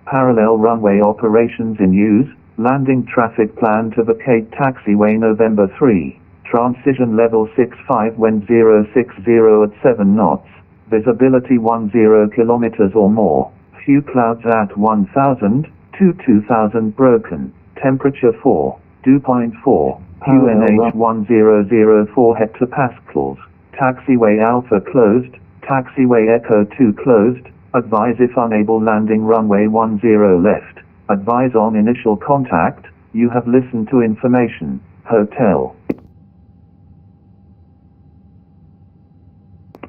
Parallel runway operations in use. Landing traffic plan to vacate taxiway November 3. Transition level 65 wind 060 at 7 knots. Visibility 10 kilometers or more. Few clouds at 1000 to 2000 broken. Temperature 4. Dew point 4. QNH 1004 hectopascals. Taxiway Alpha closed. Taxiway Echo 2 closed. Advise if unable landing runway 10 left. Advise on initial contact. You have listened to information. Hotel.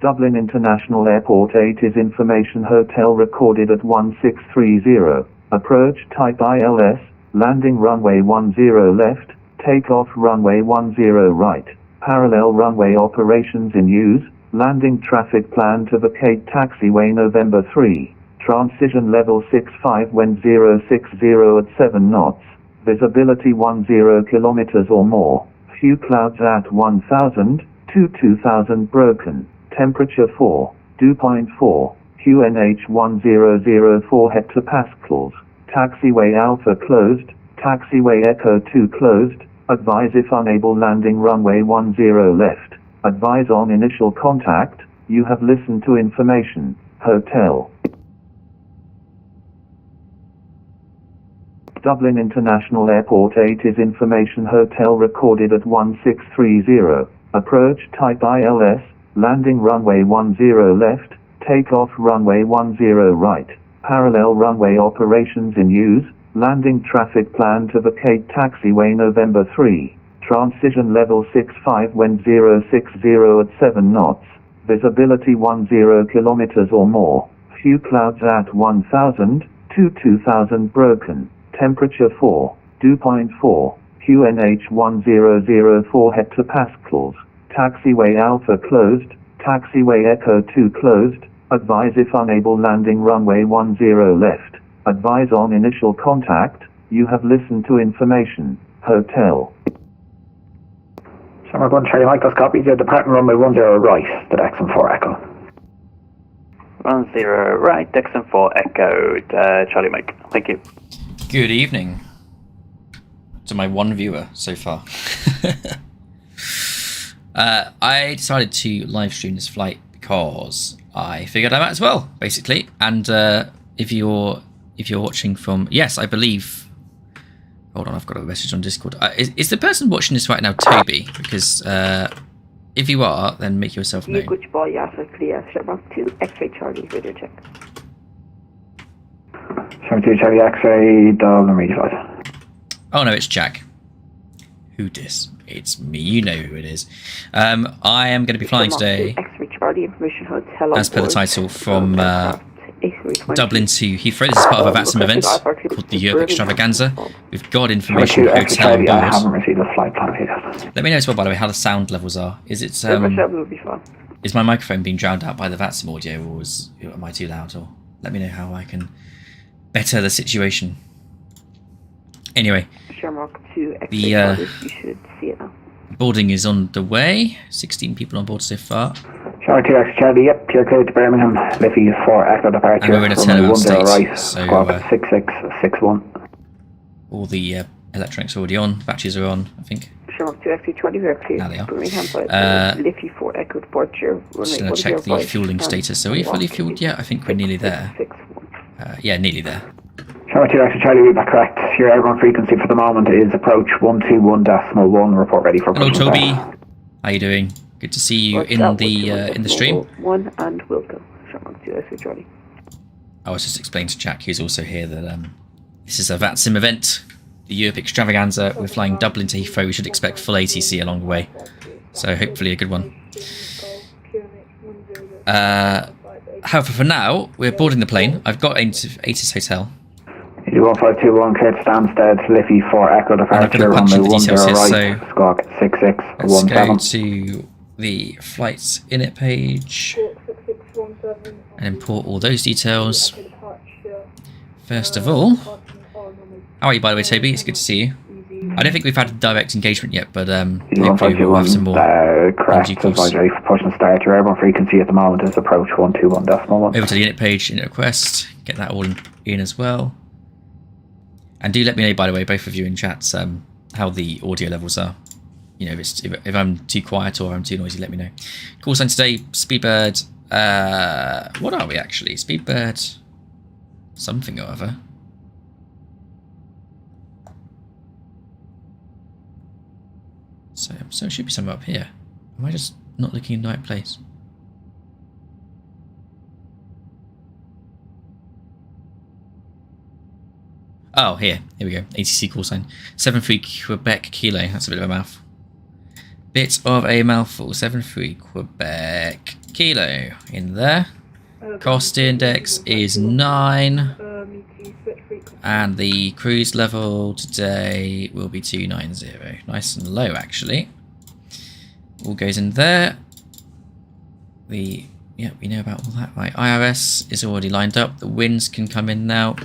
Dublin International Airport 8 is information hotel recorded at 1630. Approach type ILS. Landing runway 10 left. Takeoff runway 10 right. Parallel runway operations in use. Landing traffic plan to vacate taxiway November 3. Transition level 65 wind 060 at 7 knots. Visibility 10 kilometers or more. Few clouds at 1000 to 2000 broken. Temperature 4. Dew point 4. QNH 1004 hectopascals. Taxiway Alpha closed. Taxiway Echo 2 closed. Advise if unable landing runway 10 left. Advise on initial contact. You have listened to information. Hotel. Dublin International Airport 8 is information hotel recorded at 1630. Approach type ILS. Landing runway 10 left. Takeoff runway 10 right. Parallel runway operations in use. Landing traffic plan to vacate taxiway November 3. Transition level 65 wind 060 at 7 knots. Visibility 10 kilometers or more. Few clouds at 1000 to 2000 broken. Temperature 4. Dew point 4. QNH 1004 hectopascals. Taxiway Alpha closed. Taxiway Echo 2 closed. Advise if unable landing runway 10 left. Advise on initial contact. You have listened to information. Hotel. Summer 1 Charlie Michael's copies. Your departing runway 10 right. The Dexon 4 Echo. 10 right. Dexon 4 Echo. Charlie Mike. Thank you. Good evening to my one viewer so far. I decided to live stream this flight because I figured I might as well, basically. And if you're watching from, yes, I believe. Hold on, I've got a message on Discord. Is the person watching this right now Toby? Because if you are, then make yourself known. Good boy, yes, clear. Sherman 2 X-ray Charlie, radio check. Sherman 2 Charlie X-ray, Dublin Radio 5. Oh no, it's Jack. Who dis? It's me. You know who it is. I am going to be flying today, as per the title, from Dublin to Heathrow. This is part of a VATSIM event called the Europe Extravaganza. We've got information hotel on board. I haven't received the flight plan yet. Let me know as well, by the way, how the sound levels are. Is it is my microphone being drowned out by the VATSIM audio, or am I too loud? Or let me know how I can better the situation. Anyway, the boarding is on the way. 16 people on board so far. Charlie 2 X Charlie, yep, you're clear to Birmingham. Liffey 4 Echo departure. And we're in a turnaround state, right, so squawk 6661. all the electronics are already on. Batteries are on, I think. Sherman 2 X Charlie, we're clear Now they are. to Birmingham. Liffey 4 Echo departure. Just going to check the fueling status. Are we fully fueled yet? I think we're nearly there. Yeah, nearly there. Sherman 2 X Charlie, read back correct. Your airborne frequency for the moment is approach 121.1. Report ready for Hello, approach. Toby. How you doing? Good to see you in the stream. 1 and Wilco. Sherman 2 X Charlie. I was just explaining to Jack, who's also here, that this is a VATSIM event, the Europe Extravaganza. We're flying Dublin to Heathrow. We should expect full ATC along the way, so hopefully a good one. However, for now, we're boarding the plane. I've got ATIS Hotel. 1521, clear to Stansted, Liffey 4 Echo departure, runway 10 right, squawk 6617. Let's go to the flights init page and import all those details. First of all, how are you, by the way, Toby? It's good to see you. I don't think we've had a direct engagement yet, but hopefully we'll have some more. Correct, advisory for push and start. Your airborne frequency at the moment is approach 121.1. Over to the init page, init request, get that all in as well. And do let me know, by the way, both of you in chats, how the audio levels are. You know, if I'm too quiet or I'm too noisy, let me know. Call sign today, Speedbird. What are we actually? Speedbird something or other. So it should be somewhere up here. Am I just not looking in the right place? Oh, here we go. ATC call sign. 7-3 Quebec Kilo. That's a bit of a mouthful. Bit of a mouthful. 7-3 Quebec Kilo. In there. Cost index is 9. And the cruise level today will be 290. Nice and low, actually. All goes in there. Yeah, we know about all that. Right, IRS is already lined up. The winds can come in now.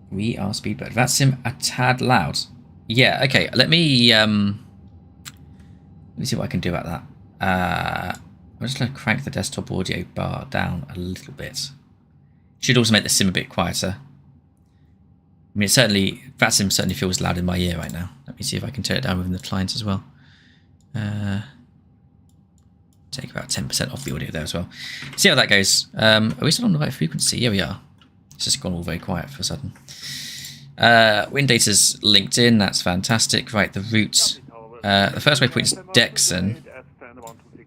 We are Speedbird. That's him a tad loud. Yeah, okay. Let me see what I can do about that. I'm just going to crank the desktop audio bar down a little bit. Should also make the sim a bit quieter. I mean, that sim certainly feels loud in my ear right now. Let me see if I can turn it down within the client as well. Take about 10% off the audio there as well. See how that goes. Are we still on the right frequency? Yeah, we are. It's just gone all very quiet for a sudden. Wind data's linked in. That's fantastic. Right, the route. The first waypoint is Dexon.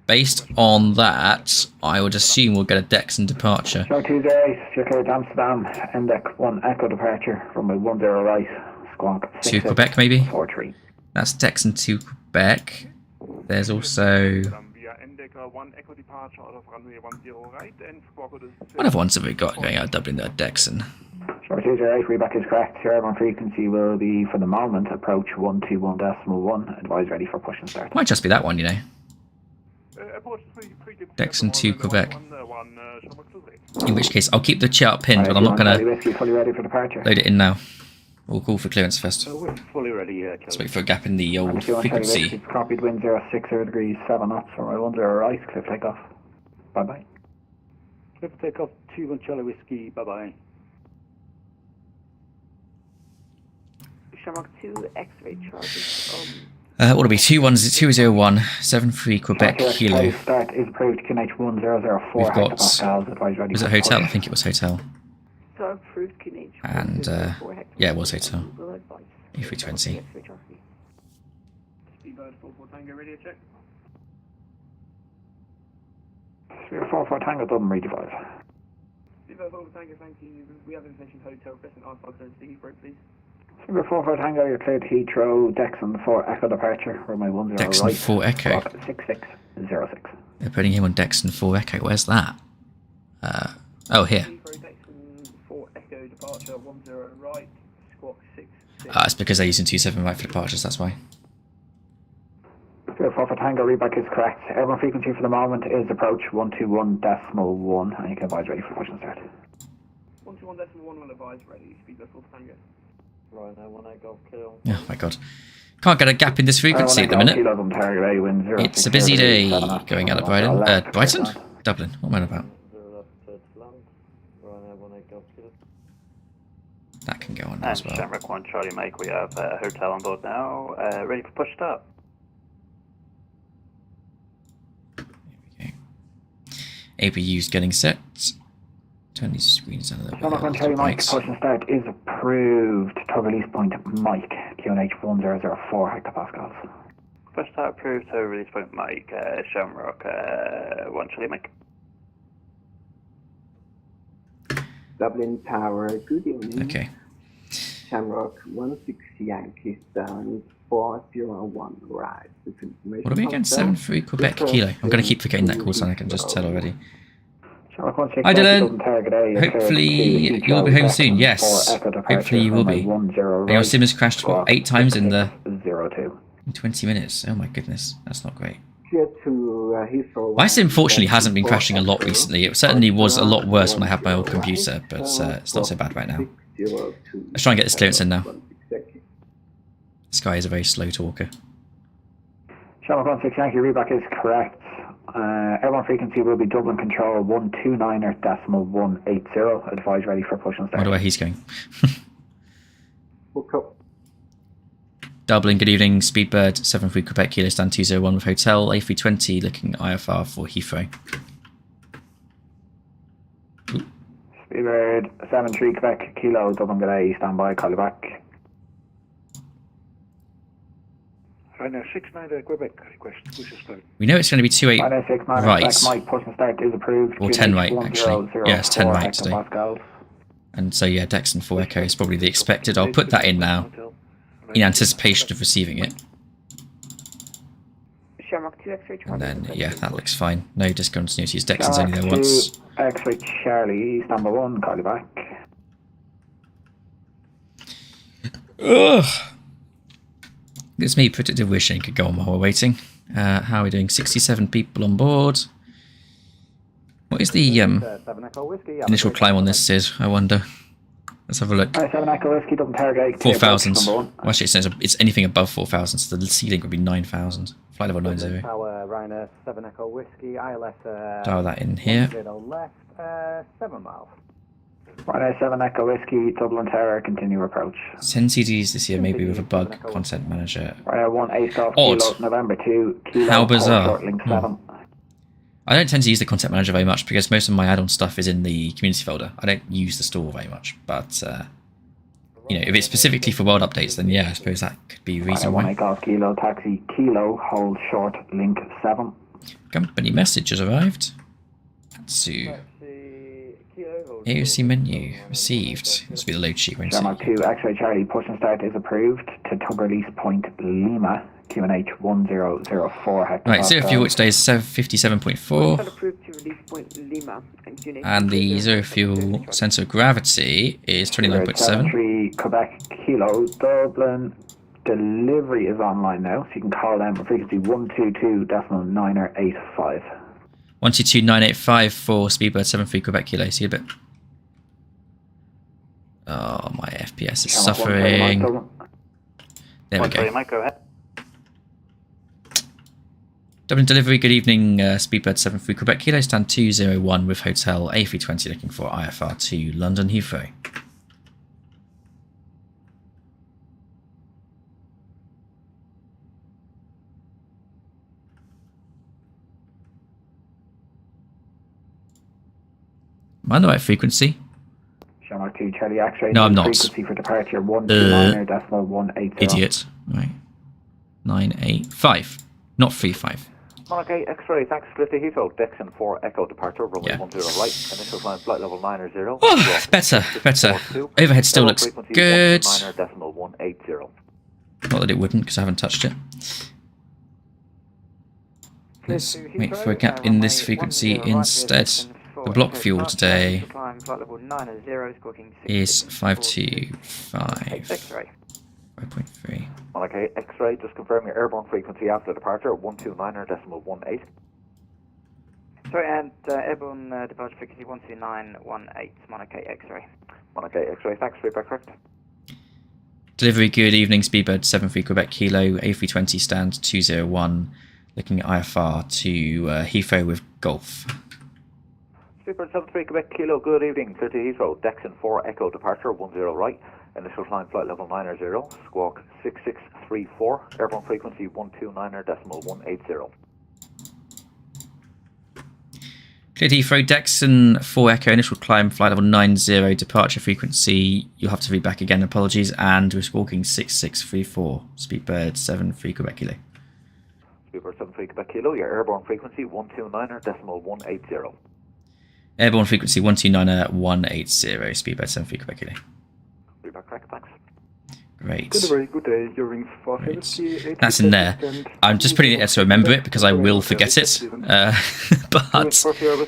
Based on that, I would assume we'll get a Dexon departure. Show 2 days, you're clear to Amsterdam, Endec 1 Echo departure, runway 10 right, squawk 6 to Quebec maybe? 43. That's Dexon to Quebec. There's also... What other ones have we got going out of Dublin that are Dexon? Short 2 right, reback is correct. Your airborne frequency will be, for the moment, approach 121.1. Advise ready for push and start. Might just be that one, you know. Dexon to Quebec. In which case, I'll keep the chart pinned, but I'm not going to load it in now. We'll call for clearance first. Fully ready, Let's wait for a gap in the old frequency. Copied wind 06 degrees 7 knots from my 10 right. Cliff takeoff. Bye bye. Cliff takeoff 2 Charlie Whiskey. Bye bye. Shamrock 2 X-ray charges. What will it be? 201 73 Quebec Kilo. Start is approved. QNH 1004. We've got. Was it hotel? I think it was hotel. So approved QNH. And yeah, it was hotel. A320. Speedbird 44 Tango radio check. 44 Tango Dublin radio 5. Speedbird 44 Tango, thank you. We have information hotel. Crescent R5 to Heathrow, please. Super 44 Tango, you're cleared Heathrow, Dexon 4 Echo departure, runway 10 Dexon right. 4 Echo. 6606. They're putting him on Dexon 4 Echo. Where's that? Oh, here. Dexon 4 Echo departure 10 right, squawk 66. It's because they're using 27 right for departures. That's why. Super 44 Tango, reback is correct. Airborne frequency for the moment is approach 121.1, and you can advise ready for push and start. 121.1 will advise ready. Speedbird 44 Tango. Right, I want to go kill. Oh my god. Can't get a gap in this frequency at the minute. It's a busy day going out of Brighton. Brighton? Dublin. What am I about? That can go on as well. Shamrock 1 Charlie Mike, we have a hotel on board now. Ready for push start. There we go. APU's getting set. Turn these screens down a little bit. Shamrock 1 Charlie Mike, push and start is approved. Tow release point Mike, QNH 1004 hectopascals. Push start approved, tow release point Mike, Shamrock 1 Charlie Mike. Dublin Tower, good evening. Okay. Shamrock 16 Yankee Stand 401 right. What are we again? 73 Quebec Kilo. I'm going to keep forgetting that call sign, I can just tell already. Hi Dylan. Hopefully you'll be home soon. Yes. Hopefully you will be. And your sim has crashed, what, 8 times in 20 minutes. Oh my goodness. That's not great. My sim fortunately hasn't been crashing a lot recently. It certainly was a lot worse when I had my old computer, but it's not so bad right now. Let's try and get this clearance in now. This guy is a very slow talker. Shamrock 16 Yankee, reback is correct. Airborne frequency will be Dublin Control 129.180. Advise ready for push and start. Wonder where he's going. Book up. Dublin, good evening. Speedbird 73 Quebec Kilo stand 201 with hotel A320 looking IFR for Heathrow. Speedbird 73 Quebec Kilo Dublin G'day, stand by, call you back. Ryanair 69 Quebec, request push and start. We know it's going to be 28 Ryanair 69 right. Quebec, Mike, push and start is approved. Or 10 right, actually. Yeah, it's 10 right today. Pascals. And so, yeah, Dexon 4 Echo is probably the expected. I'll put that in now in anticipation of receiving it. Shamrock 2 X-ray And Charlie. then, yeah, that looks fine. No discontinuities. Dexon's only there once. X-ray Charlie, stand by 1, call you back. Ugh. It's me, predictive wishing could go on while we're waiting. How are we doing? 67 people on board. What is the initial climb on this, Sid? I wonder. Let's have a look. 7 Echo Whiskey, Dublin Target. 4,000. Well, actually, it says it's anything above 4,000, so the ceiling would be 9,000. Flight level 90. Tower, Ryanair 7 Echo Whiskey, ILS. Dial that in here. Left, 7 miles. Ryanair 7 Echo Whiskey, Dublin Tower, continue approach. 10 CDs this year, maybe with a bug. Content manager. Ryanair 1 8 Golf Odd. Kilo, November 2, Kilo. How bizarre. Short Link 7. I don't tend to use the content manager very much because most of my add-on stuff is in the community folder. I don't use the store very much, but you know, if it's specifically for world updates, then yeah, I suppose that could be a reason Ryanair 1 why. 8 Golf Kilo, Taxi Kilo, hold short Link 7. Company message has arrived. Atsu. AOC menu received. This will be the load sheet, won't Shamrock it? 2 X-ray Charlie, push and start is approved to Tug Release Point Lima, QNH 1004 hectopascal. Right, zero fuel, which today is 57.4. Approved to release point Lima. And the zero fuel centre of gravity is 29.7. 3 Quebec Kilo, Dublin delivery is online now, so you can call them on frequency 122.985. 122.985 for Speedbird 73 Quebec Kilo. See you in a bit. Oh, my FPS is suffering. There we go. Mike, go ahead. Dublin delivery, good evening. Speedbird 73 Quebec Kilo, stand 201 with hotel A320 looking for IFR to London Heathrow. Am I on the right frequency? Shamrock 2 Charlie X-ray. No, I'm not. Frequency for departure 129.180. Idiot. Right. 985. Not 35. Monarch 8 X-ray, thanks. Split to Heathrow, Dexon 4 Echo departure, runway Yeah. 10 right, initial climb flight level 90. Oh, better. Overhead still looks good. 9.180. Not that it wouldn't, because I haven't touched it. Let's wait for a gap in this frequency instead. The block fuel today is 525. 5.3. Monarch 8 X-ray, just confirm your airborne frequency after departure, 129.18. Sorry, and airborne departure frequency 12918, Monarch 8 X-ray. Monarch 8 X-ray, thanks. Feedback correct. Delivery, good evening. Speedbird 73 Quebec Kilo, A320 stand 201, looking at IFR to Heathrow with Golf. Speedbird 73 Quebec Kilo, good evening. Clear to Heathrow, Dexon 4 Echo departure, 10 right. Initial climb flight level 90, squawk 6634, airborne frequency 129.180. Clear Heathrow, Dexon 4 Echo, initial climb, flight level 90, departure frequency, you'll have to read back again, apologies, and we're squawking 6634, Speedbird 73 Quebec Kilo. Speedbird 73 Quebec Kilo, your airborne frequency 129.180. Airborne frequency 129.180, Speedbird 73 Quebec Kilo. Feedback correct, thanks. Great. Good day, you're for That's in there. I'm just putting it there to remember it because I will forget it. But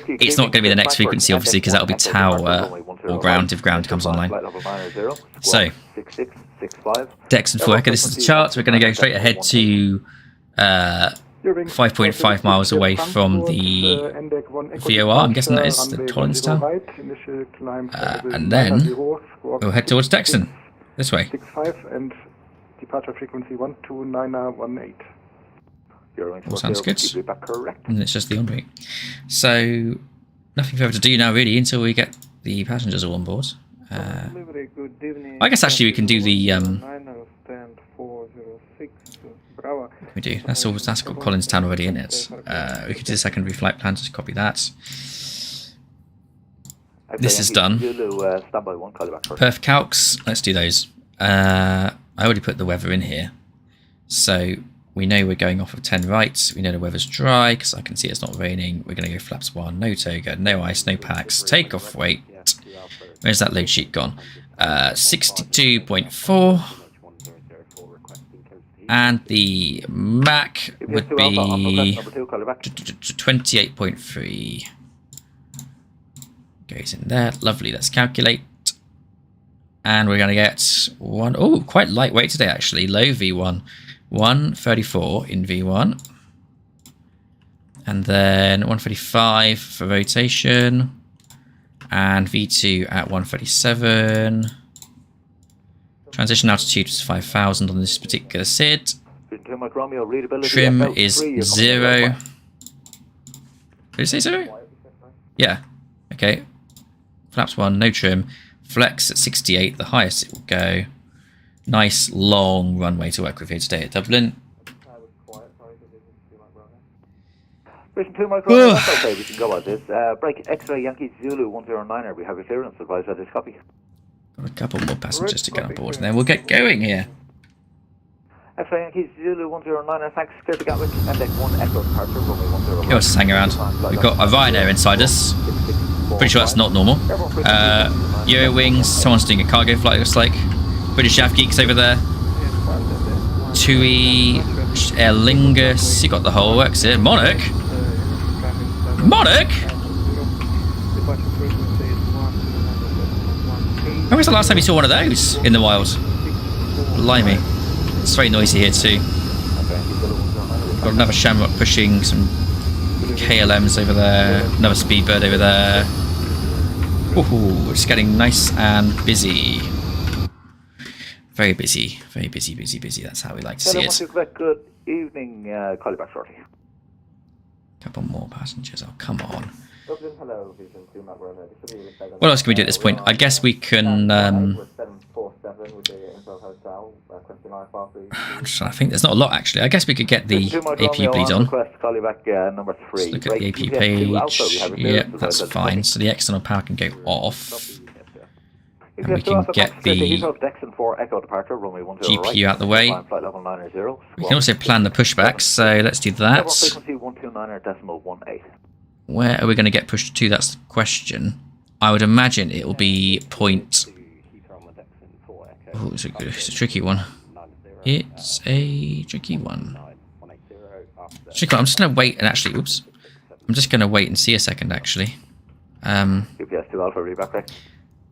it's not going to be the next frequency, obviously, because that'll be tower or ground if ground comes online. So, Dexon 4 Echo, this is the chart. We're going to go straight ahead to 5.5 miles away from the VOR. I'm guessing that is the Tollins Town. And then we'll head towards Dexon. This way. 65 and departure frequency 129.18. All sounds good. Back correct. And it's just the envoy. So nothing further to do now really until we get the passengers all on board. I guess actually we can do the we do. That's got Collins Town already in it. We could do the secondary flight plan, just copy that. This is done. Perf calcs, let's do those. I already put the weather in here. So we know we're going off of 10 right. We know the weather's dry because I can see it's not raining. We're going to go flaps 1, no toga, no ice, no packs, take off weight. Where's that load sheet gone? 62.4. And the Mac would be 28.3. Goes in there. Lovely. Let's calculate. And we're going to get one. Oh, quite lightweight today, actually. Low V1. 134 in V1. And then 135 for rotation. And V2 at 137. Transition altitude was 5,000 on this particular SID. Trim is 0. Did it say 0? Yeah. Okay. Flaps 1, no trim. Flex at 68, the highest it will go. Nice long runway to work with here today at Dublin. Vision 2 Mike Romeo, that's okay, we can go at this. Break X-ray Yankee Zulu 109er, we have a clearance, advise that is copy. Got a couple more passengers to get on board and then we'll get going here. X-ray Yankee Zulu 109er, thanks, clear to Gatwick, Index 1 Echo departure, runway 10. You'll just hang around. We've got a Ryanair inside us. Pretty sure that's not normal. Eurowings, someone's doing a cargo flight, it looks like. British Av Geeks over there. TUI, Aer Lingus, you got the whole works here. Monarch? Monarch? When was the last time you saw one of those in the wild? Blimey. It's very noisy here too. Got another Shamrock pushing some KLMs over there. Another Speedbird over there. Ooh, it's getting nice and busy. Very busy. Very busy, busy, busy. That's how we like to see it. Good evening, call you back shortly. Couple more passengers. Oh, come on. What else can we do at this point? I guess we can. I'm just trying to think. There's not a lot actually. I guess we could get the AP bleed on. Let's look at the AP page. Yeah, that's fine. So the external power can go off. And we can get the GPU out the way. We can also plan the pushbacks, so let's do that. Where are we going to get pushed to? That's the question. I would imagine it will be point... Oh, it's a tricky one. It's a tricky one. I'm just going to wait and actually... Oops. I'm just going to wait and see a second, actually.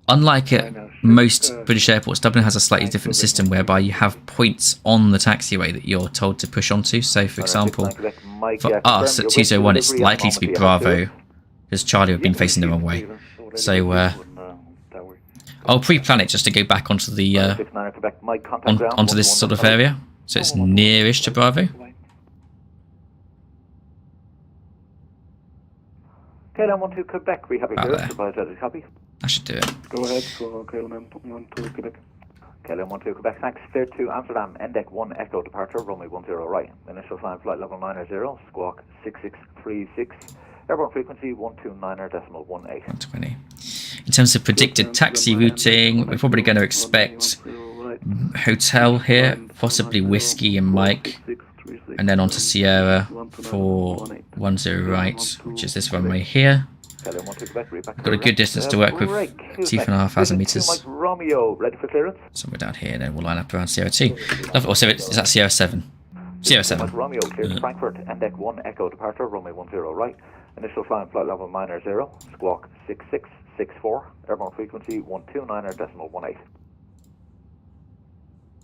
Unlike at most British airports, Dublin has a slightly different system whereby you have points on the taxiway that you're told to push onto. So, for example, for us at 201, it's likely to be Bravo, because Charlie have been facing the wrong way. So, I'll pre-plan it just to go back onto the onto this sort of area, so it's nearish to Bravo. KLM 12 Quebec, we have a clearance, copy. I should do it. Go ahead for KLM 12 Quebec. KLM 12 Quebec, thanks. Clear to Amsterdam, Endec 1 Echo departure, runway 10 right. Initial climb flight level 90, squawk 6636. Airborne frequency 129.18. 120. In terms of predicted taxi routing, we're probably going to expect hotel here, possibly Whiskey and Mike, and then onto Sierra for 10 right, which is this runway here. We've got a good distance to work with, 2,500 meters. Somewhere down here, and then we'll line up around Sierra 2. Oh, so is that Sierra 7? Sierra 7. Frankfurt, Endec 1 Echo departure, runway 10 right. Initial flying flight level 90, squawk 6664. Airborne frequency 129.18.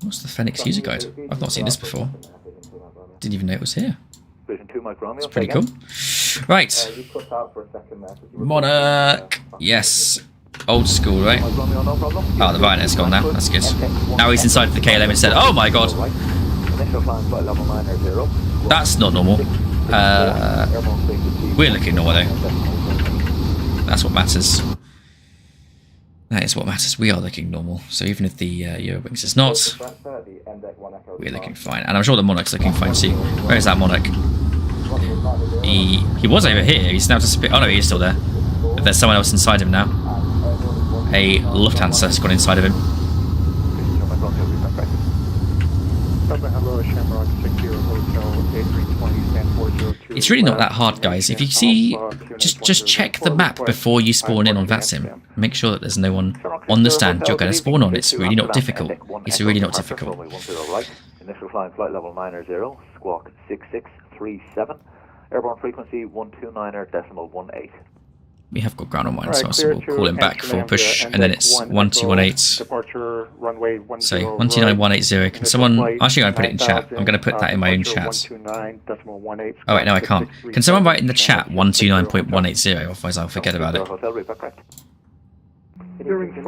What's the Phoenix user guide? I've not seen this before. Didn't even know it was here. It's pretty cool. Right. Monarch. Yes. Old school, right? Oh, the Ryanair's gone now. That's good. Now he's inside the KLM and said, oh my god. Initial climb flight level 900. That's not normal. We're looking normal though. That's what matters. That is what matters. We are looking normal. So even if the Eurowings is not, we're looking fine. And I'm sure the Monarch's looking fine too. Where is that Monarch? He was over here. He's now disappeared. Oh no, he is still there. But there's someone else inside him now. A Lufthansa's gone inside of him. It's really not that hard, guys. If you see, just check the map before you spawn in on VATSIM. Make sure that there's no one on the stand you're going to spawn on. It's really not difficult. It's really not difficult. Initial climb flight level 90, squawk 6637, airborne frequency 129.18. We have got ground on mine, so we'll call him back for a push, and then it's 1218. Departure runway 10. So 129180. Can someone actually? I'm going to put it in chat. I'm going to put that in my own chat. Oh wait, no, I can't. Can someone write in the chat 129.180? Otherwise, I'll forget about it.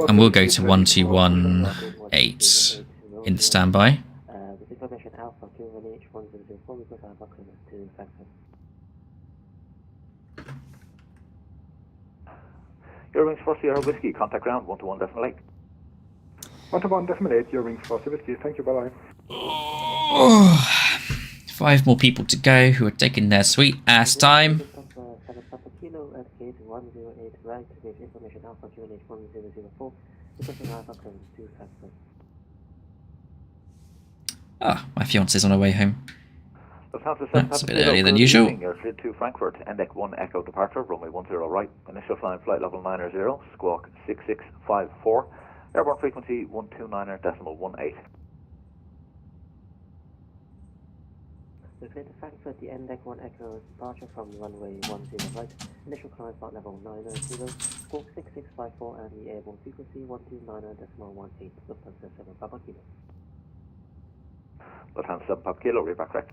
And we'll go to 1218 in the standby. Eurowings for Sierra Whiskey, contact ground 121.8. 121.8, Eurowings for Sierra Whiskey, thank you, bye-bye. Oh, 5 more people to go who are taking their sweet ass time. Ah, my fiance's on her way home. That's a bit earlier than usual. To Frankfurt, NDEC 1 Echo departure, runway 10 right. Initial flying flight level 90, squawk 6654, airborne frequency 129.18. Clear to Frankfurt, the NDEC 1 Echo departure from runway 10 right. Initial climb flight level 90, squawk 6654, and the airborne frequency 129.18. Lufthansa 7 Papa Kilo. Lufthansa 7 Papa Kilo, read back correct.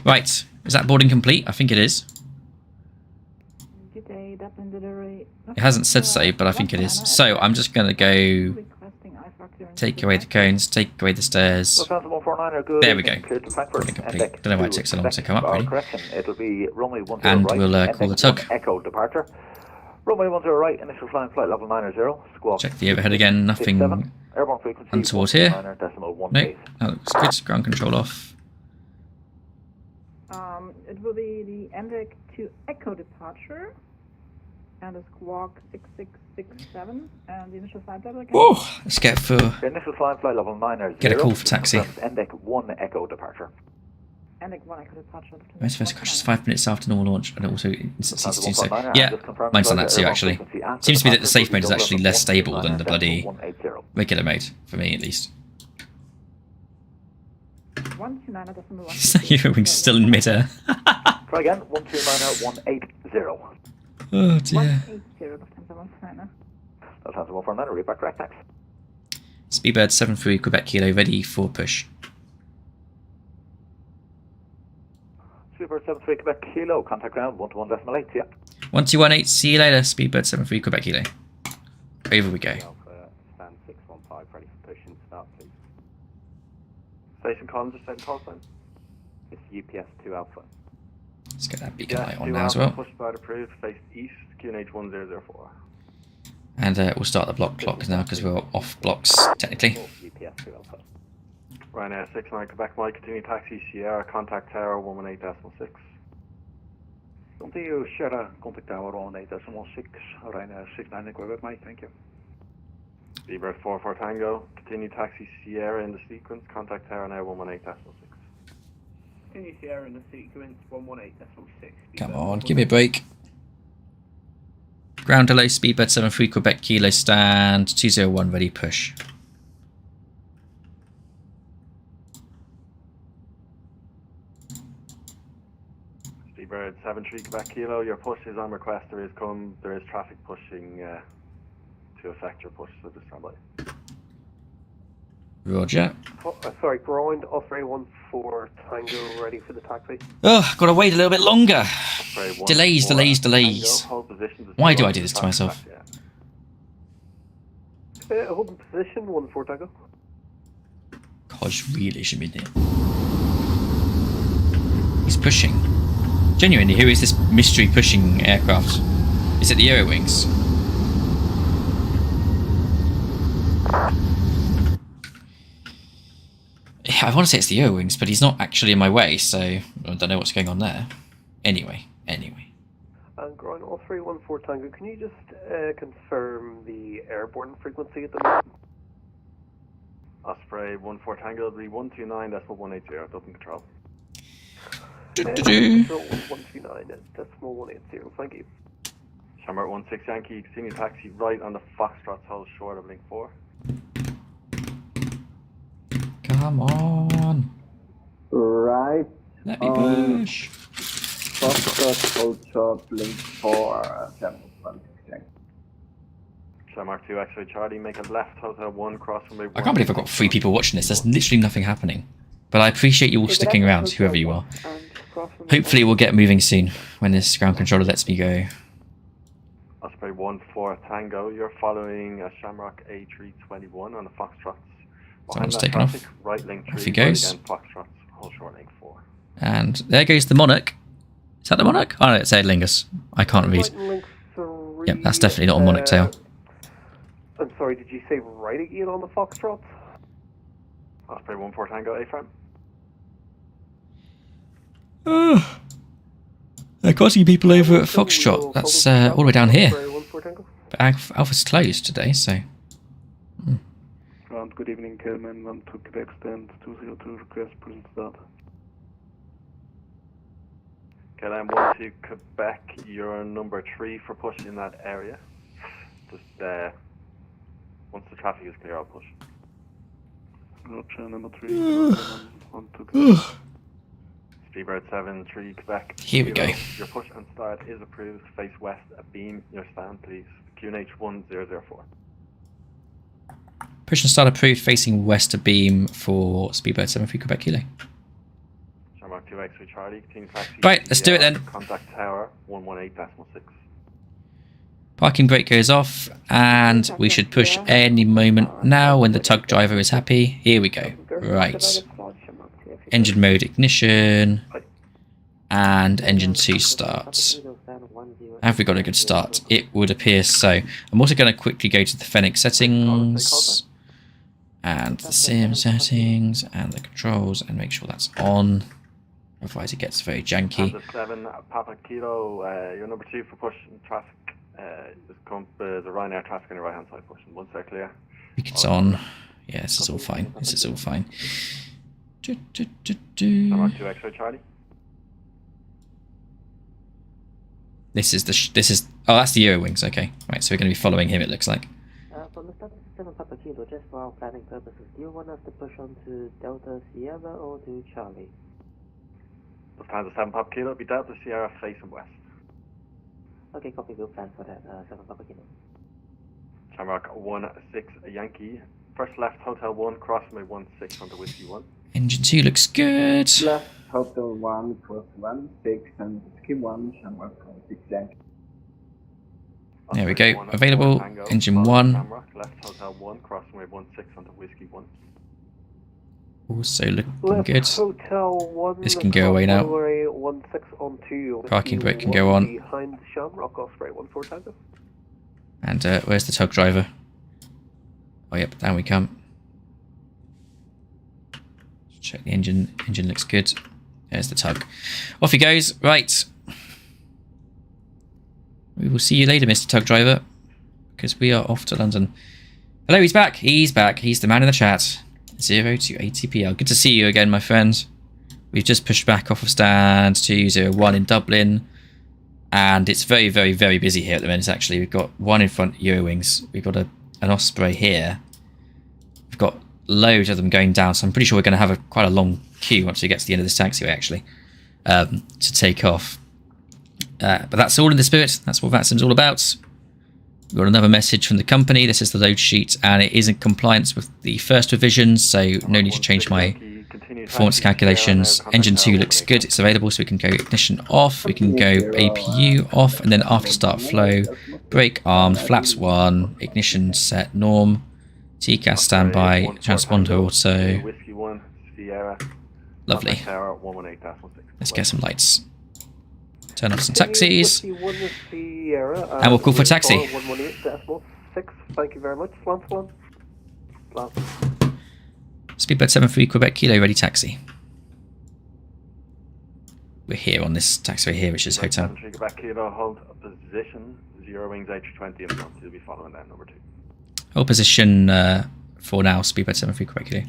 Right, is that boarding complete? I think it is. Good day, Dublin delivery. It hasn't said so, but I think it is. So I'm just going to go take away the cones, take away the stairs. There we go. Boarding complete. Don't know why it took so long to come up, really. And we'll call the tug. Echo departure. Runway 10 right, initial flying flight level 90, squawk. Check the overhead again, nothing untoward here. No, that looks good. Ground control off. It will be the NDEC 2 Echo departure and a squawk 6667 and the initial flight level again. Whoa, let's get for initial flight level 90. Get a call for taxi. NDEC 1 Echo departure. NDEC 1 Echo departure. Most first crashes 5 minutes after normal launch, and also instances to do so. Yeah, mine's done that too actually. Seems to be that the safe mode is actually less stable than the bloody regular mode, for me at least. 129.1. Eurowings still in mid-air. Try again, 129.180. Oh dear. 180, Lufthansa 149. Lufthansa 149, read back correct, thanks. Speedbird 73 Quebec Kilo, ready for push. Speedbird 73 Quebec Kilo, contact ground 121.8, yeah. 1218, see you later, Speedbird 73 Quebec Kilo. Over we go. Stand 615, ready for push and start, please. Station Collins, same call sign. It's UPS 2 Alpha. Let's get that beacon light on now as well. Push start approved, face east, QNH 1004. And we'll start the block clock now because we're off blocks technically. UPS 2 Alpha. Ryanair 69 Quebec Mike, continue taxi Sierra, contact tower 118.6. Continue Sierra, contact tower 118.6, Ryanair 69 Quebec Mike, thank you. Speedbird 44 Tango, continue taxi Sierra in the sequence, contact tower now 118.6. Continue Sierra in the sequence 118.6. Come on, give me a break. Ground delay, Speedbird 73 Quebec Kilo, stand 201, ready push. Speedbird 73 Quebec Kilo, your push is on request. There is traffic pushing to affect your push, so just stand by. Roger. Sorry, ground Osprey 14 Tango, ready for the taxi. Oh, gotta wait a little bit longer. Delays. Why do I do this to myself? Holding position 14 Tango. Hodge really should be there. He's pushing. Genuinely, who is this mystery pushing aircraft? Is it the Eurowings? I want to say it's the Eurowings, but he's not actually in my way, so I don't know what's going on there. Anyway. And ground all 314 Tango, can you just confirm the airborne frequency at the moment? Osprey 14 Tango, will be 129.180, Dublin Control. Control 129.180, thank you. Shamrock 16 Yankee, continue taxi right on the Foxtrot, hold short of link 4. Come on. Right. Let me push. Foxtrot, hold short, link 4, Shamrock 16. Shamrock 2 X-ray Charlie, make a left, Hotel 1, cross from I can't believe I've got 3 people watching this. There's literally nothing happening. But I appreciate you all sticking around, whoever you are. Hopefully we'll get moving soon when this ground controller lets me go. Osprey 14 Tango, you're following a Shamrock A321 on the Foxtrots. Someone's taken off. Right link 3, Off he goes. Right Foxtrots, hold short link 4. And there goes the Monarch. Is that the Monarch? Oh no, it's Aer Lingus. I can't read. Yep, that's definitely not a Monarch tail. I'm sorry, did you say right again on the Foxtrot? Osprey 14 Tango, A-frame. They're causing people over at Foxtrot. That's all the way down here. But Alpha's closed today, so... Good evening, Kelman. 1 to Quebec stand 202 request present start. KLM 1 to Quebec, you're number 3 for push in that area. Just once the traffic is clear, I'll push. Roger, number 3. 1 to Quebec. Speedbird 73 Quebec. Here we go. Your push and start is approved. Face west, beam your stand, please. QNH 1004. Push and start approved, facing west to beam for Speedbird 73 Quebec Kilo. Shamrock 2 X-ray Charlie, continue taxi. Right, let's do it then. Contact tower 118.6. Parking brake goes off, and we should push any moment now when the tug driver is happy. Here we go. Right. Engine mode ignition. And engine 2 starts. Have we got a good start? It would appear so. I'm also going to quickly go to the Fennec settings. And the sim settings. And the controls. And make sure that's on. Otherwise it gets very janky. Panda 7, Papa Kilo, you're number 2 for pushing traffic. The Ryanair traffic on your right hand side pushing. Once they're clear. It's on. Yeah, this is all fine. This is all fine. Shamrock 2 X-ray Charlie. This is oh, that's the Eurowings. Okay, right. So we're going to be following him. It looks like. From the status 7 Papa Kilo, just for our planning purposes, do you want us to push on to Delta Sierra or to Charlie? Lufthansa 7 Papa Kilo, be Delta Sierra facing west. Okay, copy. We'll plan for that. 7 Papa Kilo. Shamrock 16 Yankee. First left, Hotel 1, cross me 16 on the Whiskey 1. Engine 2 looks good. Left, Hotel 1, cross 16 and Whiskey 1, Shamrock 6 Yankee. There we go. Available. Engine 1. Shamrock, left, Hotel 1, cross me 16 on the Whiskey 1. Also looking Left good. Hotel 1, This can go away now. 16 on 2. Parking brake can go on. Behind Shamrock, Osprey 14 Tango. And where's the tug driver? Oh, yep, down we come. Check the engine. Engine looks good. There's the tug. Off he goes. Right. We will see you later, Mr. Tug Driver, because we are off to London. Hello, he's back. He's back. He's the man in the chat. 0 to ATPL. Good to see you again, my friend. We've just pushed back off of stand 201 in Dublin. And it's very, very, very busy here at the minute, actually. We've got one in front, Eurowings. We've got an Osprey here. We've got loads of them going down, so I'm pretty sure we're going to have quite a long queue once we get to the end of this taxiway, actually, to take off. But that's all in the spirit. That's what VATSIM's all about. We've got another message from the company. This is the load sheet, and it is in compliance with the first revisions, so no need to change my performance calculations. Engine 2 looks good. It's available, so we can go ignition off. We can go APU off, and then after start flow, brake armed, flaps 1, ignition set norm, TCAS standby, transponder auto. Whiskey 1, Sierra. Lovely. Tower 118.6. Let's get some lights. Turn off some taxis. Whiskey 1 with Sierra. And we'll call for taxi. 118.6. Thank you very much. Lance 1. Lance. Speedbird 73 Quebec Kilo, ready taxi. We're here on this taxiway here, which is hotel. 73 Quebec Kilo, hold a position. 0 wings A320 in front. You'll be following that number 2. Hold position for now, Speedbird 73 Quebec Kilo.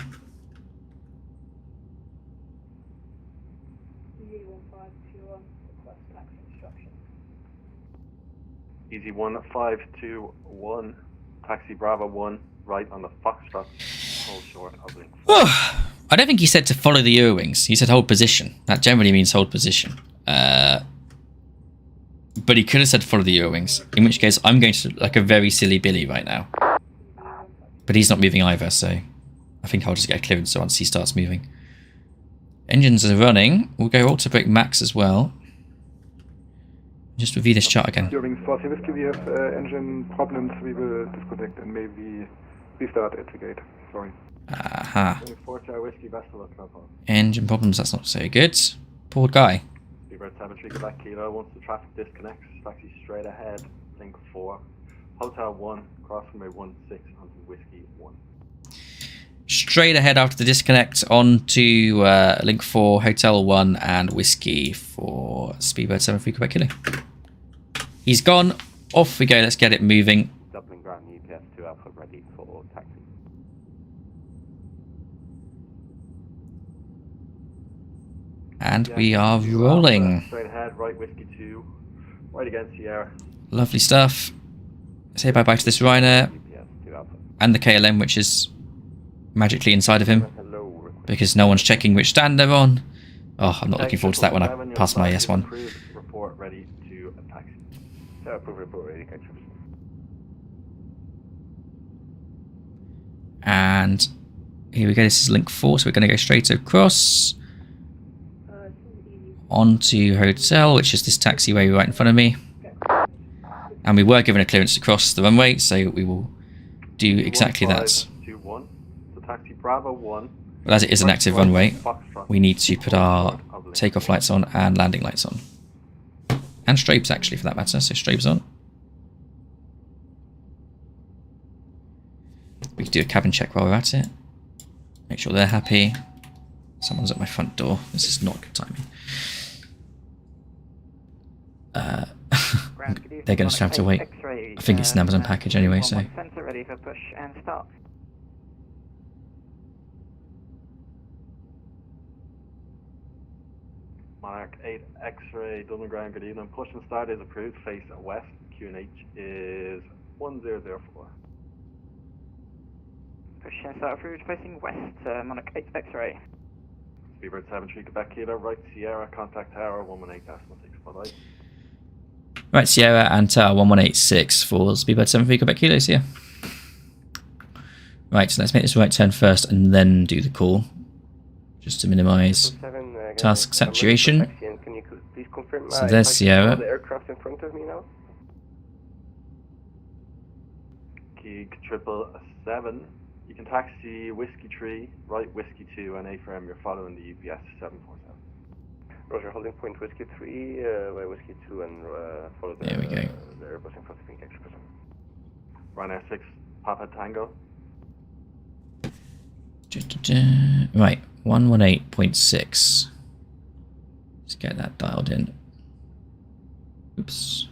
Easy 1521, taxi Bravo 1, right on the Foxtrot, hold short of link 4. I don't think he said to follow the Eurowings. He said hold position. That generally means hold position. But he could have said follow the Eurowings, in which case I'm going to look like a very silly Billy right now. But he's not moving either, so I think I'll just get a clearance once he starts moving. Engines are running. We'll go auto brake max as well. Just review this chart again. During Sporty Whiskey, we have engine problems. We will disconnect and maybe restart at the gate. Sorry. Aha. 24 Whiskey Vessel at Travel. Engine problems, that's not so good. Poor guy. Speedbird 73 Quebec Kilo, once the traffic disconnects, taxi straight ahead, link 4. Hotel 1, cross runway 16 onto Whiskey 1. Straight ahead after the disconnect onto link 4, Hotel 1 and Whiskey for Speedbird 73 Quebec Kilo. He's gone. Off we go. Let's get it moving. Dublin Ground UPS 2 Alpha ready for taxi. And we are rolling. Straight ahead, right Whiskey 2, right against Sierra. Lovely stuff. Say bye-bye to this Ryanair and the KLM, which is magically inside of him because no one's checking which stand they're on. Oh, I'm not looking forward to that when I pass my S1. Report ready to taxi. Report ready, and here we go. This is link 4, so we're going to go straight across onto Hotel, which is this taxiway right in front of me. And we were given a clearance to cross the runway, so we will do exactly that. Taxi Bravo 1. But as it is an active runway, we need to put our takeoff lights on and landing lights on. And strobes, actually, for that matter. So strobes on. We can do a cabin check while we're at it. Make sure they're happy. Someone's at my front door. This is not good timing. They're going to have to wait. I think it's an Amazon package anyway, so... Ready for push and start. Monarch 8 X-ray, Dublin Ground, good evening. Push and start is approved. Face west. QNH is 1004. Push and start approved. Facing west. Monarch 8 X-ray. Speedbird 73 Quebec Kilo, right Sierra, contact tower 118.6. Right, Sierra and tower 1186 for Speedbird 73 Quebec Kilo, here. Right, so let's make this right turn first and then do the call. Just to minimise task saturation. Can you please confirm so there's Sierra. The aircraft in front of me now? Key 777. You can taxi Whiskey 3, right Whiskey 2, and A4M. You're following the UPS 747. Roger, holding point Whiskey 3, by Whiskey 2, and follow the, there we go. The Airbus in front of me. Ryanair 6, Papa Tango. Right, 118.6. Let's get that dialed in. Oops.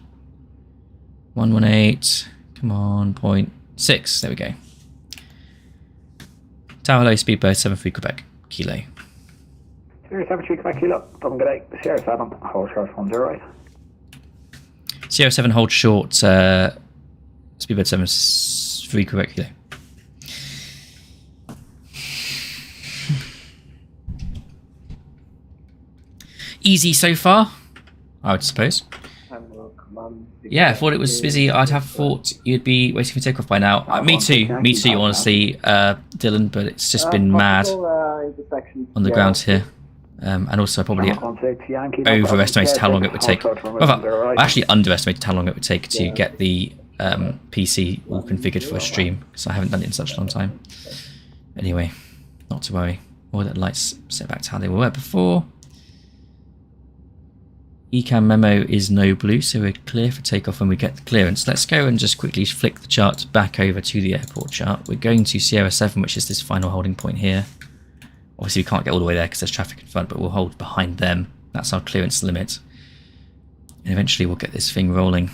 118. Come on, 0.6. There we go. Tower hello, Speedbird 73 Quebec Kilo. Sierra 73 Quebec Kilo, Dublin good day. Sierra 7, hold short 10 Sierra 7, hold short, Speedbird 73 Quebec Kilo. Easy so far, I would suppose. Yeah, I thought it was busy. I'd have thought you'd be waiting for takeoff by now. Me too, honestly, Dylan, but it's just been mad on the ground here. And also I probably overestimated how long it would take. I actually underestimated how long it would take to get the PC all configured for a stream, because I haven't done it in such a long time. Anyway, not to worry. All the lights set back to how they were before. Ecam memo is no blue, so we're clear for takeoff when we get the clearance. Let's go and just quickly flick the chart back over to the airport chart. We're going to Sierra 7, which is this final holding point here. Obviously we can't get all the way there because there's traffic in front, but we'll hold behind them. That's our clearance limit. And eventually we'll get this thing rolling.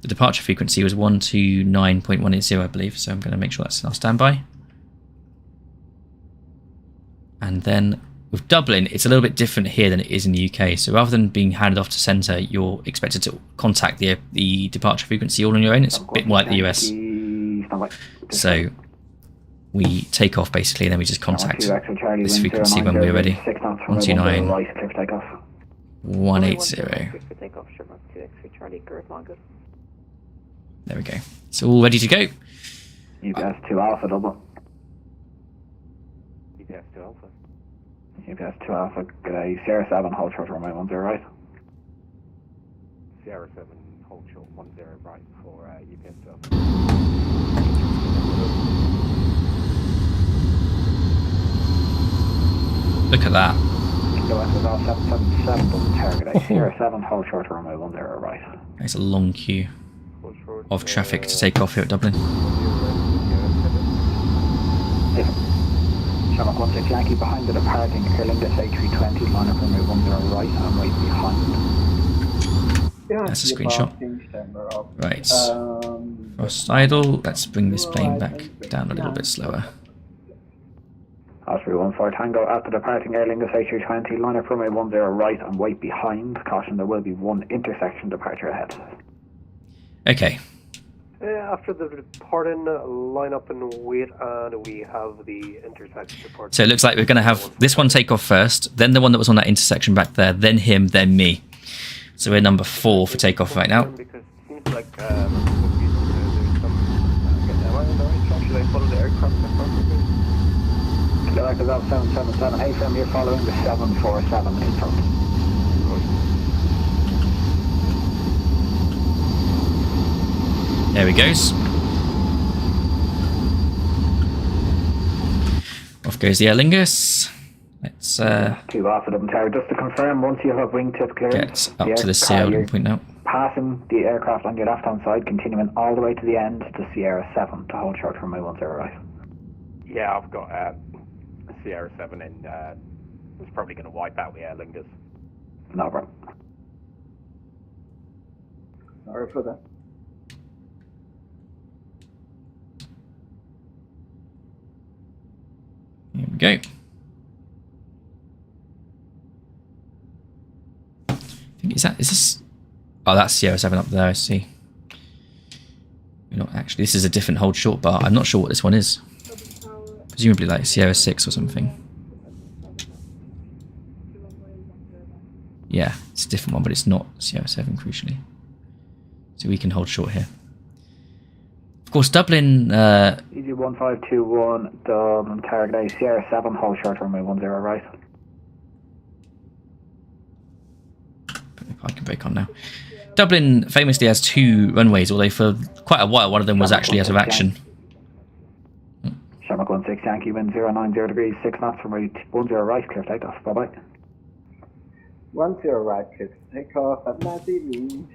The departure frequency was 129.180, I believe, so I'm going to make sure that's our standby. And then with Dublin, it's a little bit different here than it is in the UK. So rather than being handed off to centre, you're expected to contact the departure frequency all on your own. It's a bit more like the US. So we take off basically, and then we just contact this frequency when we're ready. 129 180. There we go. It's all ready to go. UPS 2 Alpha double. UPS 2 Alpha. UPS 2 Alpha, good day. Sierra 7, hold short runway 10 right. Sierra 7, hold short 10 right for UPS 2 Alpha. Look at that. QS is all 777, double target. Sierra 7, hold short runway 10 right. There's a long queue of traffic to take off here at Dublin. Shamrock 16 Yankee behind the departing Aer Lingus A320, line up runway 10 right and right behind. That's a screenshot. Right. Frost idle. Let's bring this plane back down a little bit slower. Osprey 14 Tango at the departing Aer Lingus A320, line up runway 10 right and wait behind. Caution, there will be one intersection departure ahead. Okay. After the departing, line up and wait, and we have the intersection departure. So it looks like we're going to have this one take off first, then the one that was on that intersection back there, then him, then me. So we're number 4 for takeoff right now. Because it seems like there's some should I follow the aircraft in front of me? Director 777, AFM, you're following the 747 in front. There he goes. Off goes the Aer Lingus. Let's 2 Alpha double tower. Just to confirm, once you have wingtip clearance, get up to the Sierra point now. Passing the aircraft on your left hand side, continuing all the way to the end to Sierra 7 to hold short runway 10 right. Yeah, I've got Sierra 7 and it's probably going to wipe out the Aer Lingus. No problem. Sorry for that. Here we go. I think is this? Oh, that's Sierra 7 up there. I see. You're not actually. This is a different hold short bar. I'm not sure what this one is. Presumably like Sierra 6 or something. Yeah, it's a different one, but it's not Sierra 7 crucially. So we can hold short here. Of course, Dublin. EG1521, Dublin target A, Sierra 7, hold short runway 10 right. I can break on now. Dublin famously has 2 runways, although for quite a while one of them was actually out of action. Shamrock 16 Yankee, wind 090 degrees, 6 knots from right, 10 right, clear takeoff, bye bye. 10 right, clear takeoff at 90.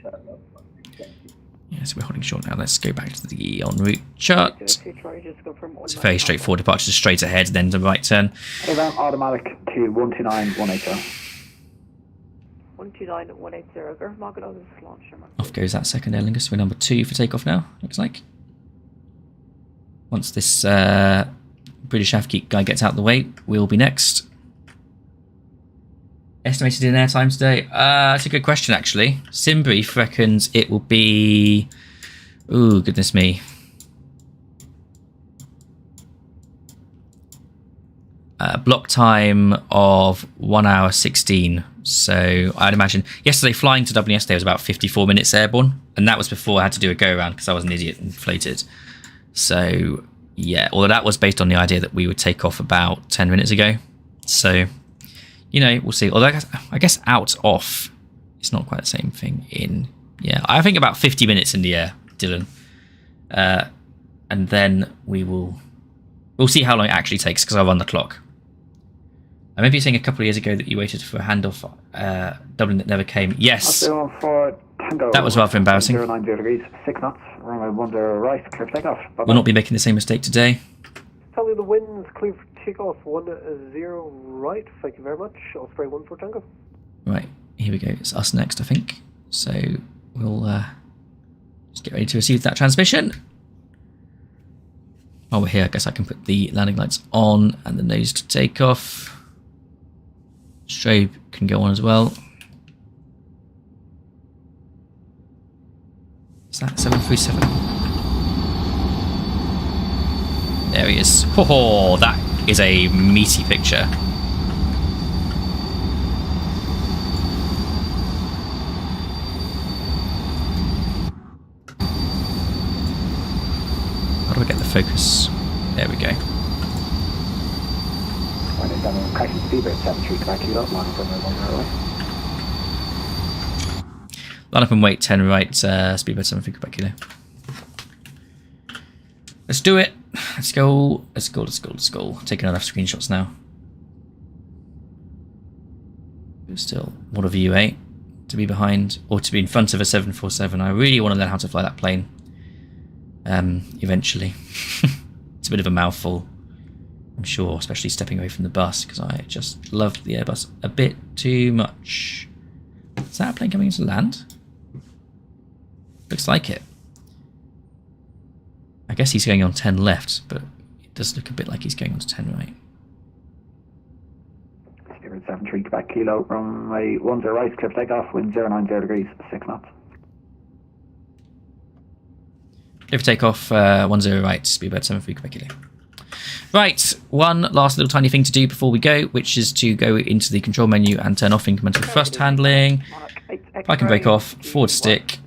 Yes, we're holding short now. Let's go back to the en route chart. It's a very straightforward departure, straight ahead, then the right turn. Event automatic to 129180. 129180, go mark it over the launch. Off goes that second Aer Lingus. We're number 2 for takeoff now, looks like. Once this British Avgeek guy gets out of the way, we'll be next. Estimated in air time today? That's a good question, actually. Simbrief reckons it will be... Ooh, goodness me. Block time of 1 hour 16. So I'd imagine yesterday, flying to Dublin yesterday was about 54 minutes airborne, and that was before I had to do a go around because I was an idiot and inflated. So yeah, although that was based on the idea that we would take off about 10 minutes ago. So, you know, we'll see. Although I guess out off, it's not quite the same thing in, yeah, I think about 50 minutes in the air Dylan. And then we'll see how long it actually takes, because I'll run the clock. I remember you saying a couple of years ago that you waited for a handoff Dublin that never came. Yes. That was rather embarrassing. 090 degrees, 6 knots, runway 10 right, clear for takeoff. We'll not be making the same mistake today. Tell you the wind's clear for takeoff, 10 right, thank you very much. Osprey 14 Tango. Right, here we go. It's us next, I think. So we'll just get ready to receive that transmission. While we're here, I guess I can put the landing lights on and the nose to take off. Strobe can go on as well. Is that 737? There he is. Oh, that is a meaty picture. How do I get the focus? There we go. Crashing speedbird 73 Quebec Kilo, line up runway 10 right. Line up and wait 10 right, speedbird 73 Quebec Kilo. Let's do it. Let's go. Let's go. Let's go. Let's go. Taking enough screenshots now. Still, what a view, eh? To be behind or to be in front of a 747. I really want to learn how to fly that plane. Eventually. It's a bit of a mouthful, I'm sure, especially stepping away from the bus, because I just love the Airbus a bit too much. Is that a plane coming into land? Looks like it. I guess he's going on 10 left, but it does look a bit like he's going on to 10 right. 73 Quebec Kilo, runway 10 right, clear for takeoff, wind 090 degrees, 6 knots. Clear for takeoff, 10 right, speedbird 73 Quebec Kilo. Right, one last little tiny thing to do before we go, which is to go into the control menu and turn off incremental thrust handling. Park and brake off, forward stick,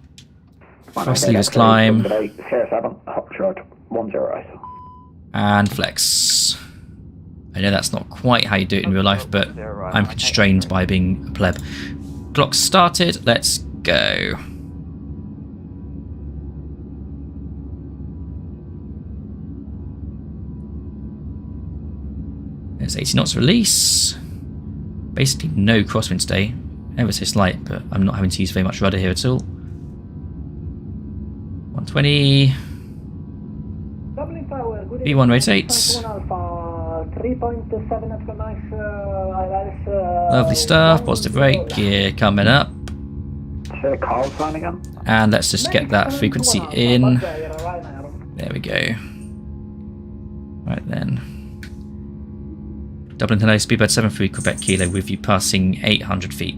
thrust levers climb, and flex. I know that's not quite how you do it in real life, but I'm constrained by being a pleb. Clock started, let's go. There's 80 knots release. Basically no crosswind today. Ever so slight, but I'm not having to use very much rudder here at all. 120. V1 rotates. Lovely stuff. Positive rate. Gear coming up. And let's just get that frequency in. There we go. Right then. Dublin hello, speedbird 73 Quebec Kilo with you passing 800 feet.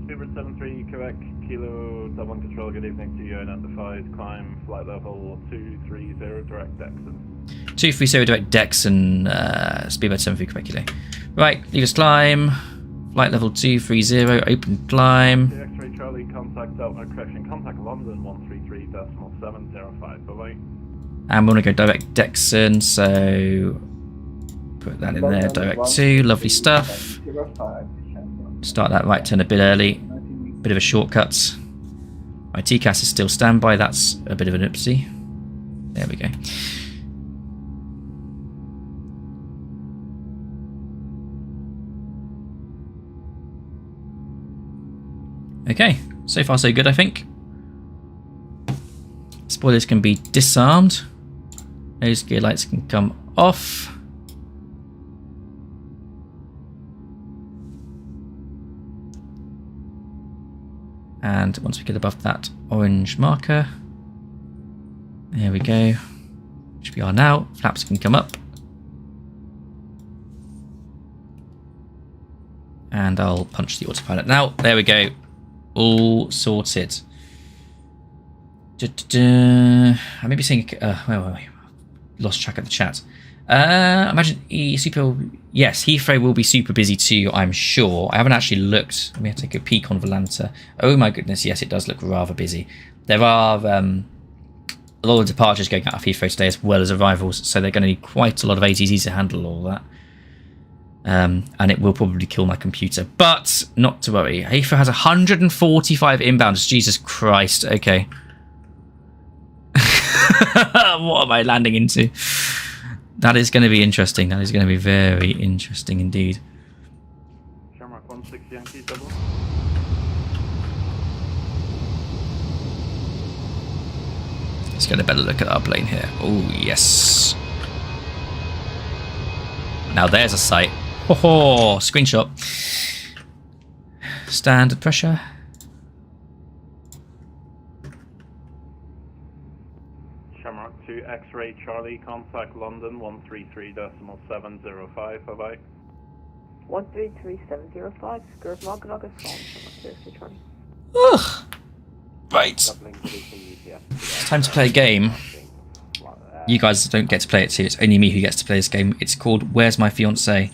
Speedbird 73 Quebec Kilo, Dublin Control, good evening to you. Identified climb, flight level 230, direct Dexon. 230 direct Dexon, speedbird 73 Quebec Kilo. Right, levers climb, flight level 230, open climb. The X-ray Charlie, contact Delta, correction, contact London 133.705, bye-bye. And we're going to go direct Dexon, so put that in there, direct 2, lovely stuff. Start that right turn a bit early, bit of a shortcut. My TCAS is still standby, that's a bit of an oopsie. There we go. Okay, so far so good I think. Spoilers can be disarmed. Nose gear lights can come off. And once we get above that orange marker, there we go, which we are now, flaps can come up. And I'll punch the autopilot now. There we go, all sorted. I may be saying, wait, lost track of the chat. Imagine yes, Heathrow will be super busy too, I'm sure. I haven't actually looked. Let me take a peek on Volanta. Oh my goodness, yes, it does look rather busy. There are a lot of departures going out of Heathrow today as well as arrivals, so they're going to need quite a lot of ATCs to handle all that. and it will probably kill my computer. But not to worry. Heathrow has 145 inbounds. Jesus Christ. Okay. What am I landing into? That is going to be interesting. That is going to be very interesting indeed. Shamrock 16 Yankee double. Let's get a better look at our plane here. Oh, yes. Now there's a sight. Oh, screenshot. Standard pressure. Shamrock 2 X-ray Charlie, contact London 133.705. Bye-bye. 133705, Skirt Log is phone, Shamrock 2 Charlie. Ugh. Right. It's time to play a game. You guys don't get to play it too. It's only me who gets to play this game. It's called Where's My Fiancée?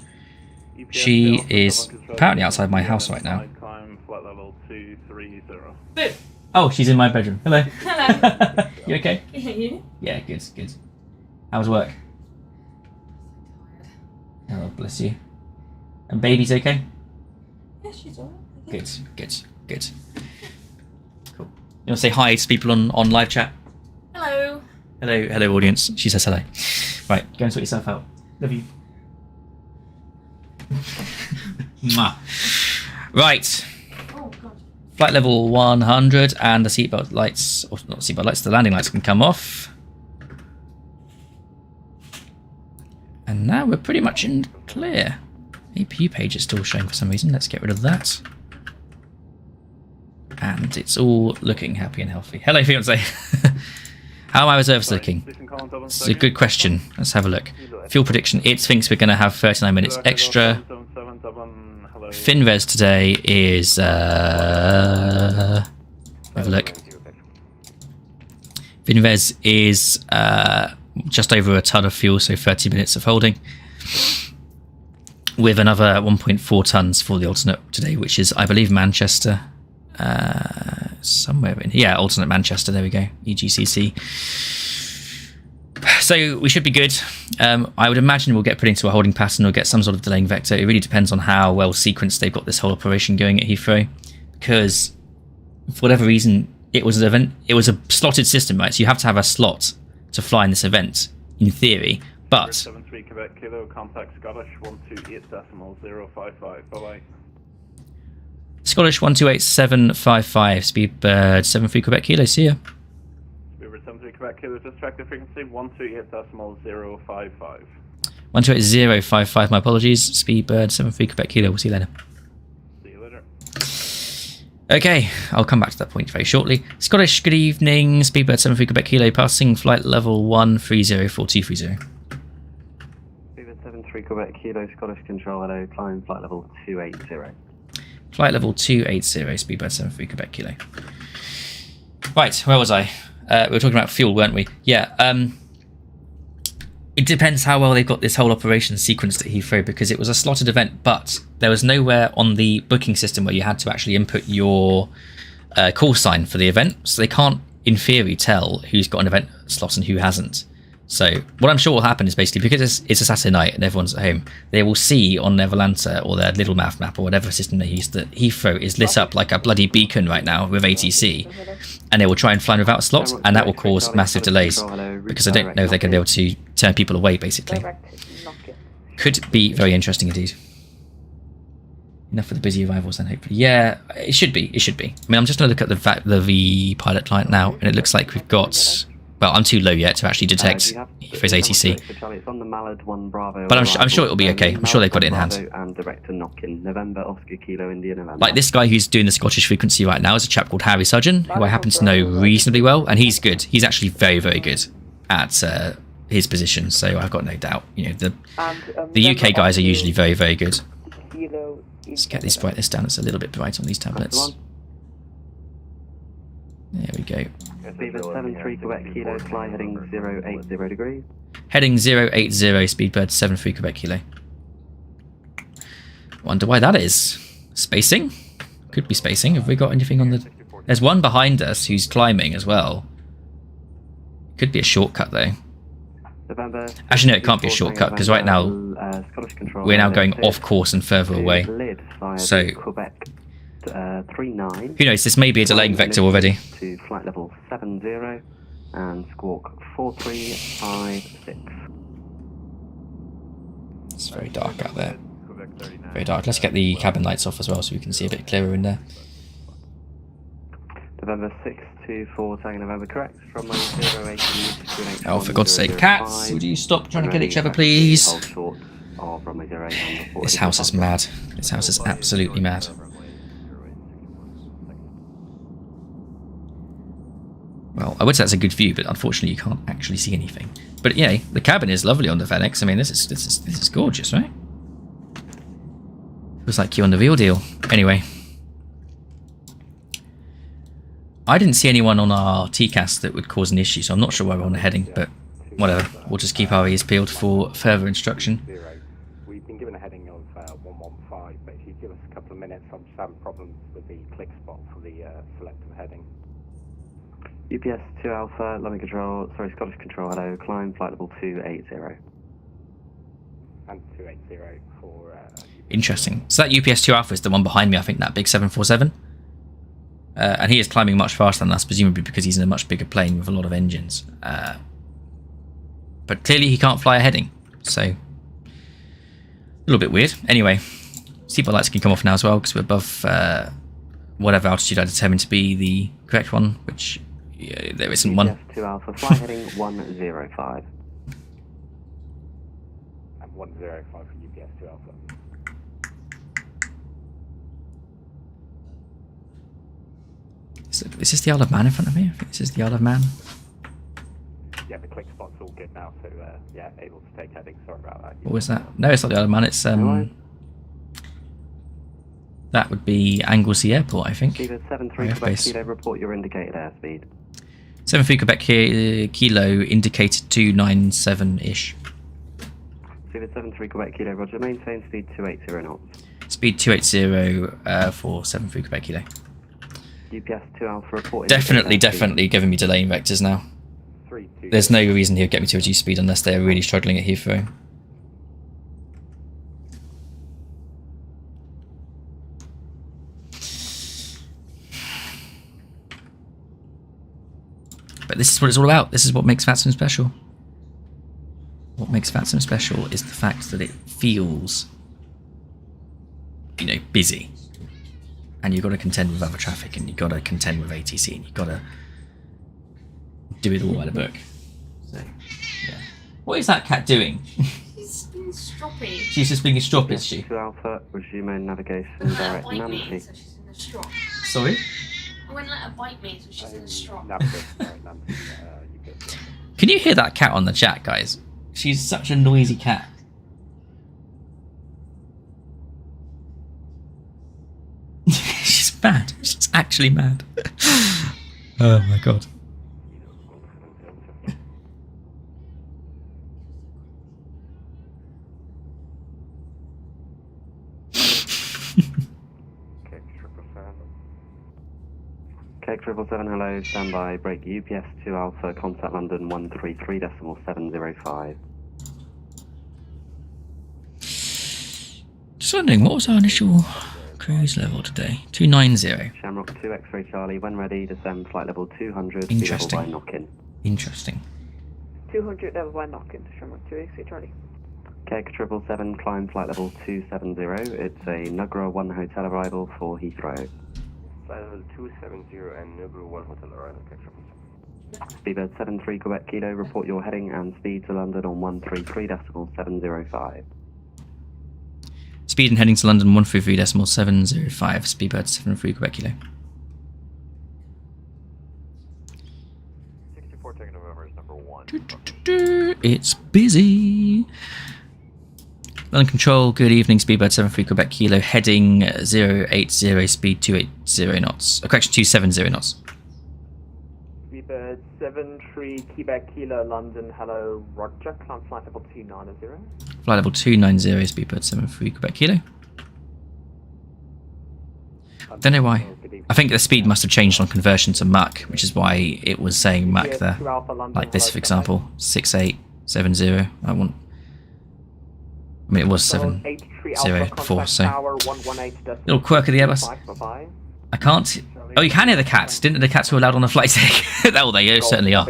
She is apparently outside my house right now. Oh, she's in my bedroom. Hello. Hello. You okay? Yeah, you? Yeah, good, good. How's work? Oh, bless you. And baby's okay? Yeah, she's alright. Good, good, good. Cool. You want to say hi to people on live chat? Hello. Hello, hello, audience. She says hello. Right, go and sort yourself out. Love you. Mwah. Right. Oh, God. Flight level 100 and the seatbelt lights, or not seatbelt lights, the landing lights can come off. And now we're pretty much in clear. APU page is still showing for some reason. Let's get rid of that. And it's all looking happy and healthy. Hello, fiance. How are my reserves looking? It's a good question. Let's have a look. Fuel prediction. It thinks we're going to have 39 minutes extra. FinRes today is... have a look. FinRes is just over a ton of fuel, so 30 minutes of holding. With another 1.4 tons for the alternate today, which is, I believe, Manchester. Somewhere in here. Yeah, alternate Manchester, there we go. EGCC. So we should be good. I would imagine we'll get put into a holding pattern or get some sort of delaying vector. It really depends on how well sequenced they've got this whole operation going at Heathrow. Because for whatever reason, it was an event. It was a slotted system, right? So you have to have a slot to fly in this event, in theory. But 73 Quebec Kilo, contact Scottish 128.055. Bye-bye. Scottish 128755, Speedbird 73 Quebec Kilo, see ya. Speedbird 73 Quebec Kilo, just track the frequency 128.055. 128.055, my apologies. Speedbird 73 Quebec Kilo, we'll see you later. See you later. Okay, I'll come back to that point very shortly. Scottish, good evening. Speedbird 73 Quebec Kilo, passing flight level 1304230. Speedbird 73 Quebec Kilo, Scottish Control, hello, climb flight level 280. Flight level 280, Speedbird 73 Quebec Kilo. Right, where was I? We were talking about fuel, weren't we? Yeah, it depends how well they've got this whole operation sequenced at Heathrow, because it was a slotted event, but there was nowhere on the booking system where you had to actually input your call sign for the event, so they can't, in theory, tell who's got an event slot and who hasn't. So what I'm sure will happen is basically, because it's a Saturday night and everyone's at home, they will see on their Volanta or their Little Mouth map or whatever system they use that Heathrow is lit up like a bloody beacon right now with ATC, and they will try and fly without a slot, and that will cause massive delays because I don't know if they're going to be able to turn people away, basically. Could be very interesting indeed. Enough for the busy arrivals then, hopefully. Yeah, it should be. It should be. I mean, I'm just going to look at the V pilot client now, and it looks like we've got... Well, I'm too low yet to actually detect Heathrow's ATC. It's on the Mallard 1 Bravo. But I'm sure it'll be okay. I'm sure they've got it in hand. And director knock-in. November, Oscar Kilo, India, November. Like this guy who's doing the Scottish frequency right now is a chap called Harry Sudgeon, who I happen to know reasonably well, and he's good. He's actually very, very good at his position, so I've got no doubt. You know, the UK guys are usually very, very good. Let's get this brightness down. It's a little bit bright on these tablets. There we go. Speedbird 73 Quebec Kilo, fly heading 080 degrees. Heading 080, Speedbird 73 Quebec Kilo. Wonder why that is. Spacing? Could be spacing. Have we got anything on the... There's one behind us who's climbing as well. Could be a shortcut though. November. Actually, no, it can't be a shortcut because right now Scottish Control we're now going 6 off course and further away. Lid via So the Quebec 39. who knows? This may be a delaying vector already. To flight level 70 and squawk 4356. It's very dark out there. Very dark. Let's get the cabin lights off as well so we can see a bit clearer in there. November 624 Tango November, correct? From my 08. Oh, for God's sake, cats! Would you stop trying to kill each other, please? This house is mad. This house is absolutely mad. Well, I would say that's a good view, but unfortunately you can't actually see anything. But yeah, the cabin is lovely on the Fenix. I mean, this is gorgeous, right? Feels like you're on the real deal. Anyway. I didn't see anyone on our TCAS that would cause an issue, so I'm not sure where we're on the heading, but whatever. We'll just keep our ears peeled for further instruction. We've been given a heading of 115, but if you give us a couple of minutes, I'm just having problems with the click spot for the selective heading. UPS 2 Alpha, London Control, sorry, Scottish Control, hello, climb flight level 280. And 280 for... Interesting. So that UPS 2 Alpha is the one behind me, I think, that big 747. And he is climbing much faster than us, presumably because he's in a much bigger plane with a lot of engines. But clearly he can't fly a heading, so a little bit weird. Anyway, seatbelt lights can come off now as well because we're above whatever altitude I determined to be the correct one, which there isn't one. UPS 2 Alpha, flight heading 105. And 105 for UPS 2 Alpha. Is this the Isle of Man in front of me? I think this is the Isle of Man. Yeah, the click spot's all good now, so yeah, able to take heading. Sorry about that. What was that? No, it's not the Isle of Man. It's that would be Anglesey Airport, I think. Kilo 73 Quebec Kilo, report your indicated airspeed. 73 Quebec Kilo, indicated 297-ish. Kilo 73 Quebec Kilo, roger, maintain speed 280 knots. Speed 280 for 73 Quebec Kilo. UPS 2 Alpha report. Definitely giving me delaying vectors now. There's no reason he'll get me to reduce speed unless they're really struggling at Heathrow. But this is what it's all about. This is what makes VATSIM special. What makes VATSIM special is the fact that it feels, busy. And you've got to contend with other traffic, and you've got to contend with ATC, and you've got to do it all by the book. So, yeah. What is that cat doing? She's being stroppy. She's just being a strop, is she? 2 Alpha, resume navigation direct Nancy. So she's in a strop. Sorry? I wouldn't let her bite me, so she's in a strop. Can you hear that cat on the chat, guys? She's such a noisy cat. She's mad. She's actually mad. Oh my god. Cake 777, hello, standby, break UPS 2 Alpha, contact London 133.705. Just wondering, what was our initial cruise level today? 290. Shamrock 2 X-ray Charlie, when ready, descend flight level 200, Interesting. level by knock-in. Interesting. 200 level by knock-in to Shamrock 2 X-ray Charlie. Cake 777, climb flight level 270, it's a Nugra 1 hotel arrival for Heathrow. Flight level 270 and Nugra 1 hotel arrival, Cake 777. Speedbird 73 Quebec Kilo, report your heading and speed to London on 133.705. Speed and heading to London 133.705. Speedbird 73 Quebec Kilo. 64 taking November is number 1. It's busy. London Control, good evening. Speedbird 73 Quebec Kilo, heading 080, speed 280 knots. Correction, 270 knots. Speedbird 73 Quebec Kilo, London, hello, roger. Climb flight level 290. Flight level 290, Speedbird 73 Quebec Kilo. Don't know why. I think the speed must have changed on conversion to Mach, which is why it was saying Mach there. Like this, for example, 68, 70. I mean, it was 70 before, so. Little quirk of the Airbus. I can't. Oh, you can hear the cats. Didn't know the cats were allowed on the flight deck? Oh, they certainly are.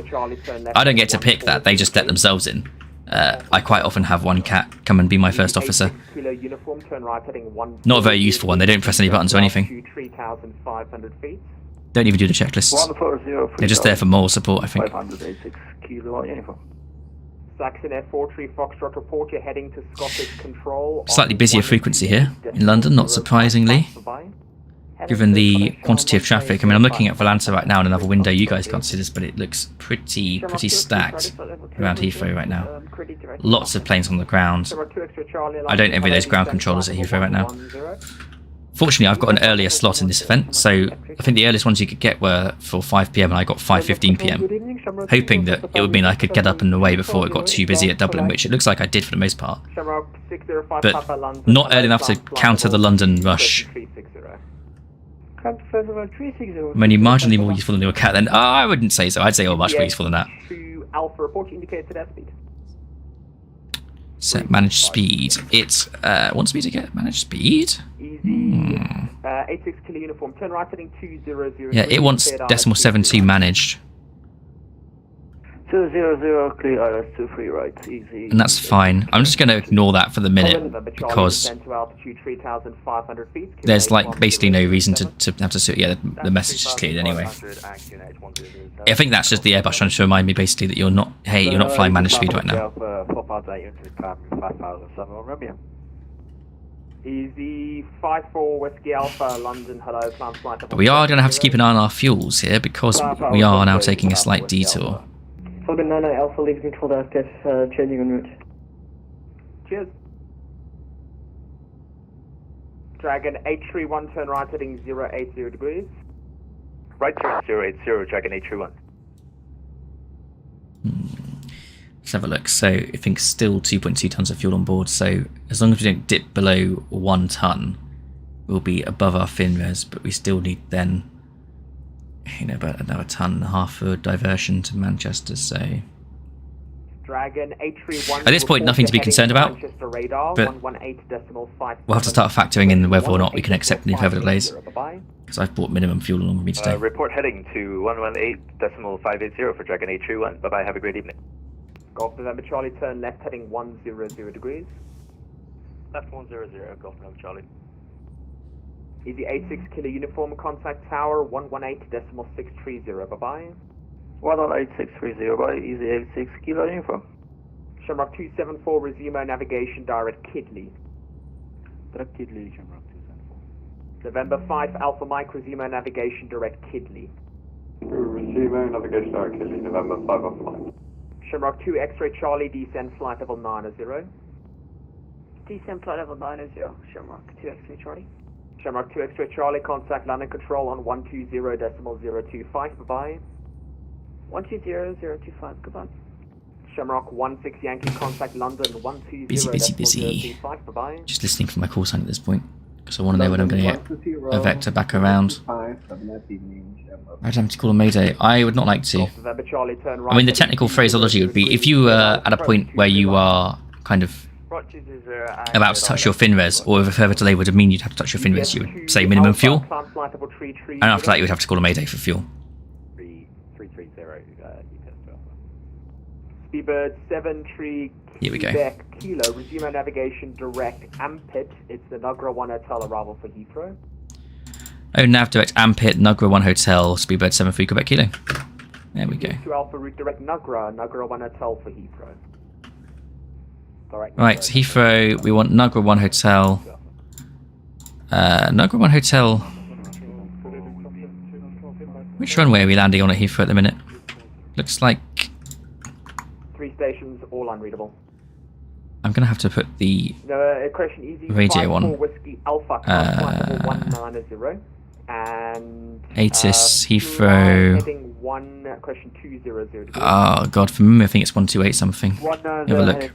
I don't get to pick that. They just let themselves in. I quite often have one cat come and be my first officer. Not a very useful one. They don't press any buttons or anything. Don't even do the checklists. They're just there for moral support, I think. Saxon F43 Foxtrot, report you're heading to Scottish Control. Slightly busier frequency here in London, not surprisingly. Given the quantity of traffic. I mean, I'm looking at Volanta right now in another window. You guys can't see this, but it looks pretty stacked around Heathrow right now. Lots of planes on the ground. I don't envy those ground controllers at Heathrow right now. Fortunately, I've got an earlier slot in this event, so I think the earliest ones you could get were for 5 PM, and I got 5:15 PM, hoping that it would mean I could get up and away before it got too busy at Dublin, which it looks like I did for the most part. But not early enough to counter the London rush. I'm only marginally more useful than your cat then. Oh, I wouldn't say so. I'd say you're much more useful than that. Alpha report indicated at speed. Set managed speed. It wants me to get managed speed? 86 kilo uniform, turn right heading 200. Yeah, it wants decimal 72 managed. 200, clear ILS 23 right, easy. And that's fine. I'm just going to ignore that for the minute because there's like basically no reason to have to. Yeah, the message is cleared anyway. I think that's just the Airbus trying to remind me basically that you're not. Hey, you're not flying managed speed right now. Easy 54 Whiskey Alpha, London, hello, climb flight. But we are going to have to keep an eye on our fuels here because we are now taking a slight detour. Falcon 99 Alpha, leave control desk, changing en route. Cheers. Dragon 831, turn right heading 080 degrees. Right turn 080, Dragon 831. Let's have a look. So I think still 2.2 tons of fuel on board. So as long as we don't dip below 1 ton, we'll be above our fin res, but we still need then, you know, about another ton and a half for diversion to Manchester. So Dragon 831. At this point, nothing to be concerned about. But we'll have to start factoring in whether or not we can accept any further delays. Because I've bought minimum fuel along with me today. Report heading to 118.580 for Dragon 831. Bye bye. Have a great evening. Golf November Charlie, turn left heading 100 degrees. Left 100, Golf November Charlie. Easy 86 kilo uniform, contact tower 118.630, bye bye. 118.630, bye, easy 86 kilo uniform. Shamrock 274, resume navigation direct Kidley. Direct Kidley, Shamrock 274. November 5, Alpha Mike, resume navigation direct Kidley. Resume navigation direct Kidley, November 5 Alpha Mike. Shamrock 2, X-ray Charlie, descend flight level 90. Descend flight level 90, Shamrock 2 X-ray Charlie. Shamrock 2 X-ray Charlie, contact landing control on 120.025, bye-bye. 120.025, goodbye. Shamrock 16 Yankee, contact London 120.025, Busy. bye-bye. Just listening for my call sign at this point, because I want to know when I'm going to get a vector back around. I'd have to call a mayday. I would not like to. I mean, the technical phraseology would be if you are at a point where you are kind of about to touch your fin res, or if a further delay would mean you'd have to touch your fin res, you would say minimum fuel, and after that you would have to call a mayday for fuel. 330, Speedbird 73 Here we go. Quebec Kilo, resume navigation direct Ampit. It's the Nugra 1 Hotel arrival for Heathrow. Oh, nav direct Ampit, Nugra 1 Hotel, Speedbird 73 Quebec Kilo. There we go. 2 Alpha route direct Nugra 1 Hotel for Heathrow. Right, Heathrow, we want Nugra 1 Hotel. Nugra 1 Hotel. Which runway are we landing on at Heathrow at the minute? Looks like 3 stations, all unreadable. I'm going to have to put the question easy. radio on. Whiskey Alpha, 190. And ATIS, Heathrow. Heading 1, question 200. Oh god, for me I think it's 128 something. Have a look.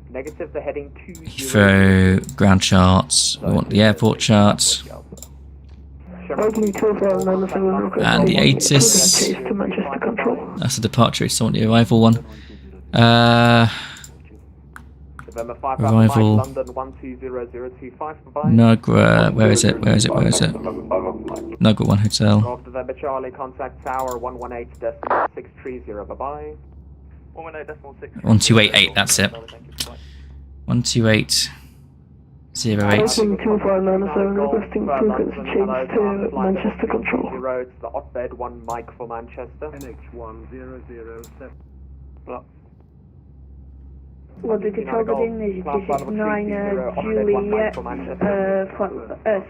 Negative, the heading 20. Heathrow, ground charts. We want the airport charts. And the ATIS. That's the departure, it's not the arrival one. Arrival. Nugra, where is it? Nugra 1 Hotel. November Charlie, contact Tower 118.630, bye-bye. 1288, that's it. 12808. 2597, requesting frequency change to Manchester Control. Roads, the Hotbed 1 Mike for Manchester. NH1007. What did you targeting? Is this 9 Juliet,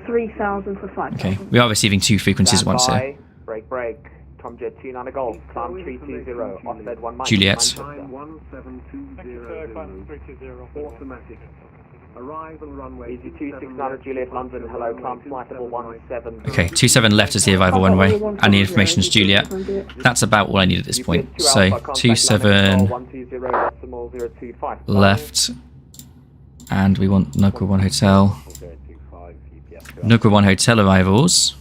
3000 for 5. Okay, we are receiving 2 frequencies at once here. Break. Tomjet 29 Golf, climb 320, Hotbed 1 Mike. Juliet. 1720. Automatic. Arrival runway. Easy 269 Juliet London, hello, climb flight level 17. Okay, 27 left is the arrival runway, and the information is Juliet. That's about all I need at this point. So, 27 left, and we want Nugra 1 Hotel. Nugra 1 Hotel arrivals.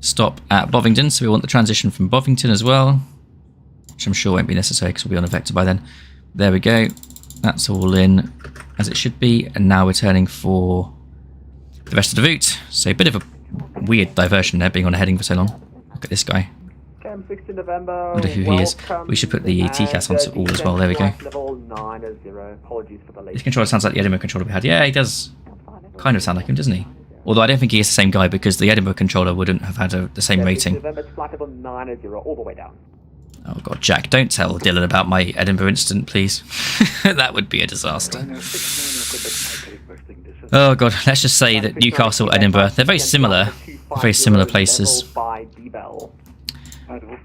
Stop at Bovingdon, so we want the transition from Bovingdon as well, which I'm sure won't be necessary because we'll be on a vector by then. There we go. That's all in as it should be, and now we're turning for the rest of the route. So a bit of a weird diversion there, being on a heading for so long. Look at this guy. I wonder who he is. We should put the TCAS onto all as well. There we go. This controller sounds like the Edinburgh controller we had. Yeah, he does kind of sound like him, doesn't he? Although I don't think he is the same guy, because the Edinburgh controller wouldn't have had the same rating. Oh god, Jack, don't tell Dylan about my Edinburgh incident, please. That would be a disaster. Oh god, let's just say that Newcastle, Edinburgh, they're very similar places.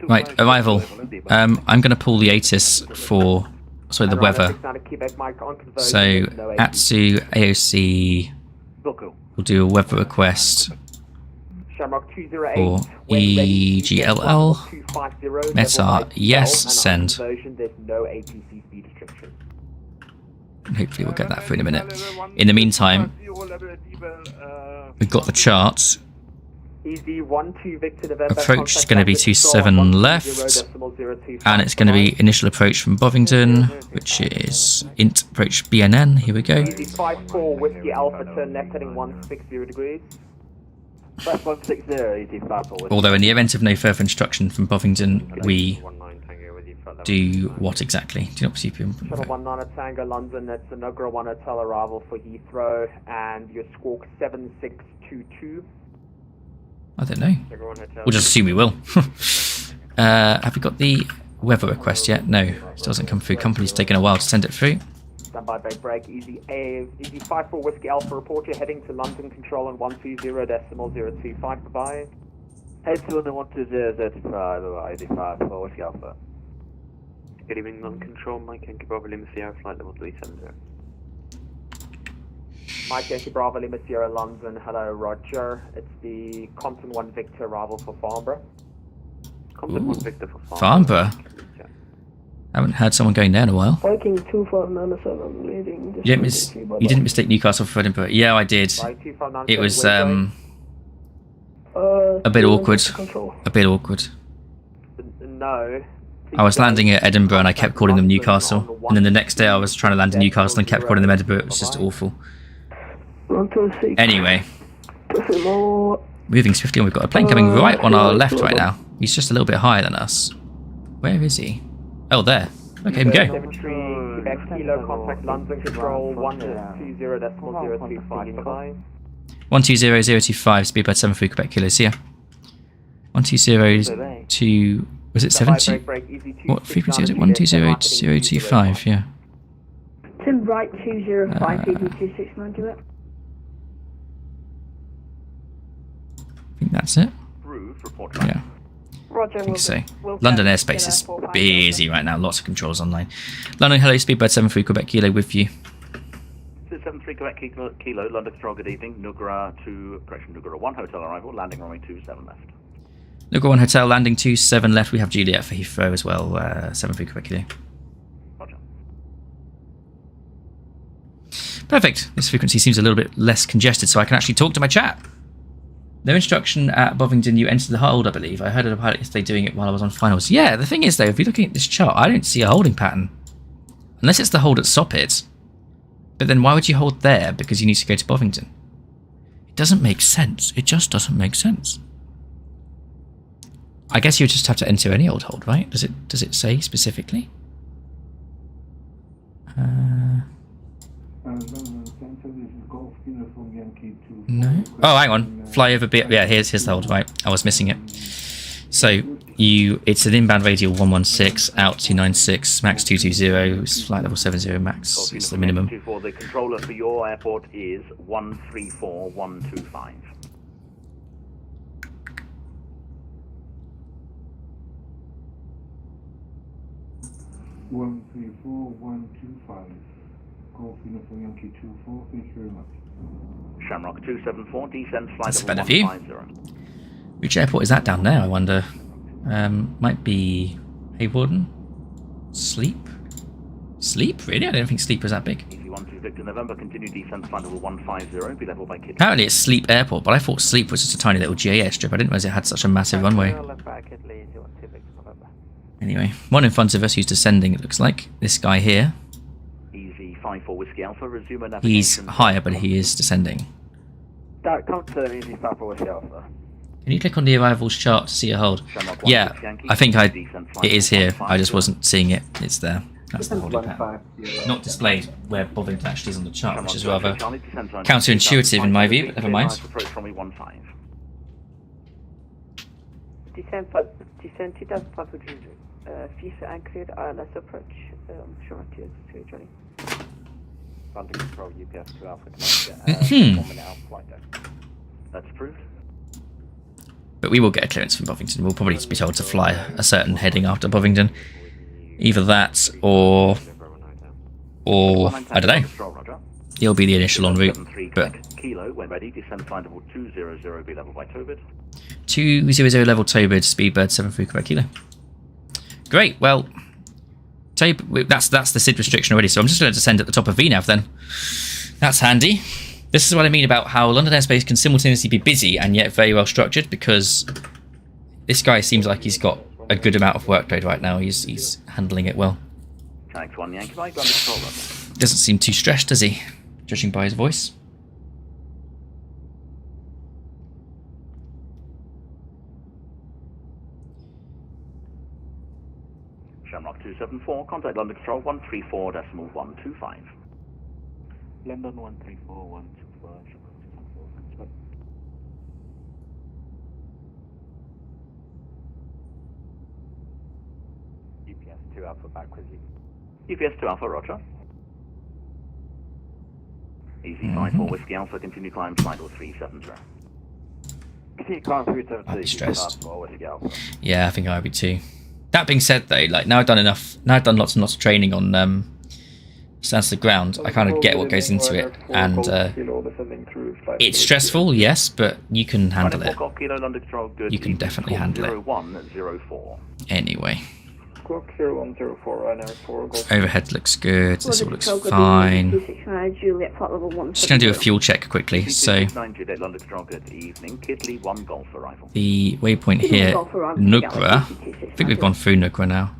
Right, arrival. I'm going to pull the ATIS for, sorry, the weather. So, Atsu, AOC, we'll do a weather request for EGLL. Meta, yes, send. And hopefully we'll get that through in a minute. In the meantime, we've got the chart. Approach is going to be 27 left, and it's going to be initial approach from Bovingdon, which is int approach BNN. Here we go. 54 Whiskey Alpha, turn left heading 160 degrees. Although in the event of no further instruction from Bovingdon, we do what exactly? Do you not perceive him? 19 Tango London, that's the Nugra 1 Hotel arrival for Heathrow, and your squawk 7622. I don't know. We'll just assume we will. Have we got the weather request yet? No, it doesn't come through. Company's taken a while to send it through. Standby break, easy 54 Whiskey Alpha, report you're heading to London Control on 120.025, bye-bye. Head to London 120.035, 54 Whiskey Alpha. Good evening, London Control, Mike Yankee Bravo Lima Sierra, flight level 370. Mike Yankee Bravo Lima Sierra, London, hello, Roger. It's the Compton 1 Victor arrival for Farnborough. Compton 1 Victor for Farnborough? I haven't heard someone going there in a while. Viking 2597 leading. You didn't mistake Newcastle for Edinburgh. Yeah, I did. It was a bit awkward. A bit awkward. No. I was landing at Edinburgh and I kept calling them Newcastle, and then the next day I was trying to land in Newcastle and kept calling them Edinburgh. It was just awful. Anyway, moving swiftly on. We've got a plane coming right on our left right now. He's just a little bit higher than us. Where is he? Oh, there. Okay, we go. 73 Quebec Kilo, contact London Control 120.025. 120.025, speedbird 73 Quebec Kilo, see ya. 120.2, was it 70? What frequency is it? 120.025, yeah. Tim right 205, PD269, do it. I think that's it. Yeah. Roger, I think so. London airspace is busy right now, lots of controls online. London, hello, speedbird 73 Quebec Kilo with you. 73 Quebec Kilo, London Control, good evening. Nugra 1 Hotel arrival, landing runway 27 left. Nugra 1 Hotel, landing 27 left. We have Juliet for Heathrow as well, 73 Quebec Kilo. Roger. Perfect. This frequency seems a little bit less congested, so I can actually talk to my chat. No instruction at Bovington, you enter the hold, I believe. I heard of a pilot yesterday doing it while I was on finals. Yeah, the thing is, though, if you're looking at this chart, I don't see a holding pattern. Unless it's the hold at Soppit. But then why would you hold there? Because you need to go to Bovington. It doesn't make sense. It just doesn't make sense. I guess you would just have to enter any old hold, right? Does it say specifically? No. Oh, hang on. Fly over bit. Yeah, here's the hold. Right, I was missing it. So it's an inbound radial 116, out 296, max 220, flight level 70 max. It's the minimum. The controller for your airport is 134125. Shamrock 274, descend flight That's a level better view. 150. Which airport is that down there, I wonder? Might be Hayward. Sleep? Sleep? Really? I don't think Sleep is that big. Easy 12 Victor November, continue descent flight level 150, be level by Kid. Apparently it's Sleep Airport, but I thought Sleep was just a tiny little GAS strip. I didn't realize it had such a massive runway. Anyway, one in front of us who's descending, it looks like. This guy here. Easy 54 Whiskey Alpha, resume a navigation. He's higher, but he is descending. Come to Easy 54 Whiskey Alpha. Can you click on the arrivals chart to see a hold? Yeah, I think it is here. I just wasn't seeing it. It's there. That's the holding pattern. Not displayed where Bovington actually is on the chart, which is rather counterintuitive in my view, but never mind. Descent 2500 FIFA anchored ILS approach. Sure, to Johnny. Under control UPS 2 Alpha That's approved. But we will get a clearance from Bovington. We'll probably be told to fly a certain heading after Bovington. Either that or I don't know. It'll be the initial en route. But Kilo, when ready, descend flight level 200, be level by Tobit. 200 level Tobit, Speedbird 73 Quebec Kilo. Great, well, that's the SID restriction already, so I'm just going to descend at the top of VNAV then. That's handy. This is what I mean about how London airspace can simultaneously be busy and yet very well structured, because this guy seems like he's got a good amount of workload right now. He's handling it well. Doesn't seem too stressed, does he? Judging by his voice. Shamrock 274, contact London Control 134.125. London 134.125, Shamrock 274. UPS 2 Alpha back with you. UPS 2 Alpha, roger. Easy 54 Whiskey Alpha, continue climb flight level 370. Continue climb 370. I'd be stressed. Whiskey Alpha. Yeah, I think I would be too. That being said, though, like now I've done lots and lots of training on stands to the ground. I kind of get what goes into it, and it's stressful, yes, but you can handle it. You can definitely handle it. Anyway. Overhead looks good. This all looks fine. Just going to do a fuel check quickly. So the waypoint here, Nugra. I think we've gone through Nugra now.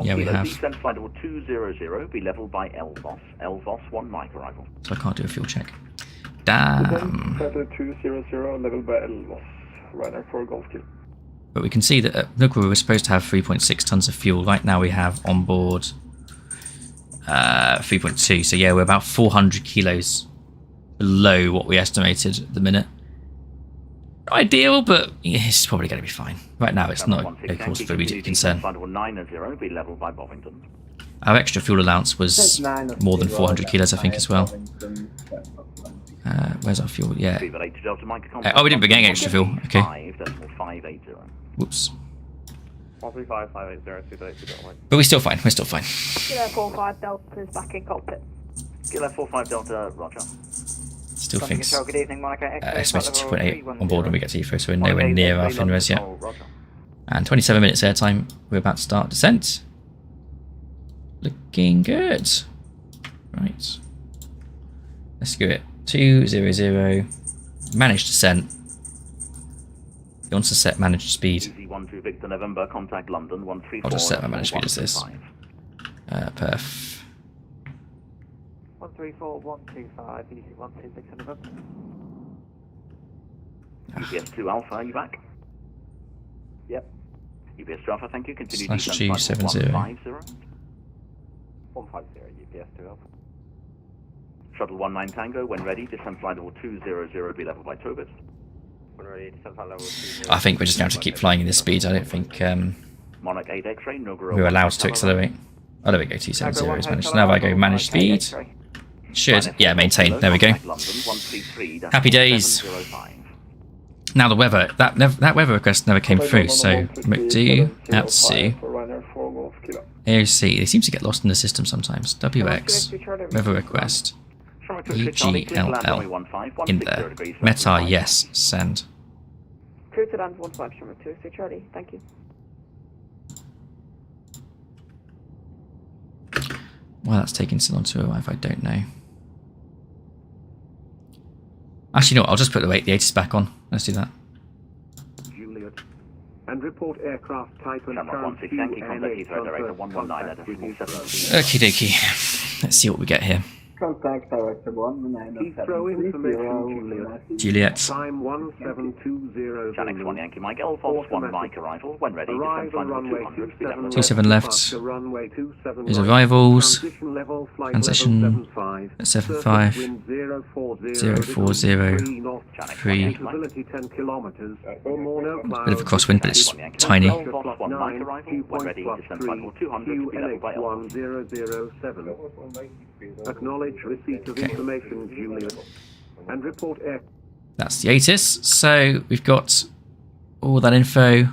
Yeah, we have. Descent flight level 200, be level by Elvos. Elvos 1 mic arrival. So I can't do a fuel check. Damn. 200, level by Elvos. Ryanair 4 Golf Kill. But we can see that at Nugra we were supposed to have 3.6 tons of fuel. Right now we have on board 3.2. So yeah, we're about 400 kilos below what we estimated at the minute. Not ideal, but it's probably going to be fine. Right now it's not a cause for immediate concern. Our extra fuel allowance was more than 400 kilos, I think, as well. Where's our fuel? Yeah. Oh, we didn't bring any extra fuel. Okay. Whoops. But we're still fine. We're still fine. Kilo 45 Delta is back in cockpit. Kilo 45 Delta, roger. Still thinks good evening, Monica. estimated 2.8 on board when we get to Heathrow, so we're nowhere near our FinRes yet. And 27 minutes airtime. We're about to start descent. Looking good. Right. Let's do it. 200. Managed descent. He wants to set managed speed. Easy 12 Victor November, contact London 134. I'll just set my managed speed as this. Perf. 134125, easy 12 Victor November. UPS 2 Alpha, are you back? Yep. UPS 2 Alpha, thank you. Continue Slash descent flight level 270. 150 UPS 2 Alpha. Shuttle 19 Tango, when ready, descent flight level 200, be level by Tobit. When ready, descent flight level 200. I think we're just going to have to keep flying in this speed. I don't think Monarch 8 X-ray, we're allowed to accelerate. Oh, there we go, 270 is managed. Now if I go managed speed, should, yeah, maintain. There we go. Happy days. Now the weather, that weather request never came through, so McDo, Atsu, AOC, they seem to get lost in the system sometimes. WX, weather request, EGLL, in there. Meta, yes, send. Cruise it on 15, Sherman 2, Charlie, thank you. Why that's taking so long to arrive, I don't know. Actually, no, I'll just put the 8 back on. Let's do that. Juliet. And report aircraft type and Okie dokie. Let's see what we get here. Contact Director 1, Heathrow information, Juliet. Time 1720. Channel 1 Yankee Mike, Alphonse 1 Mike arrival, when ready, descent flight level 200, 27 left. His arrivals. Transition at 75. 040. 3. Bit of a crosswind, but it's tiny. Acknowledge receipt of information, Juliet. And report air. That's the ATIS. So we've got all that info.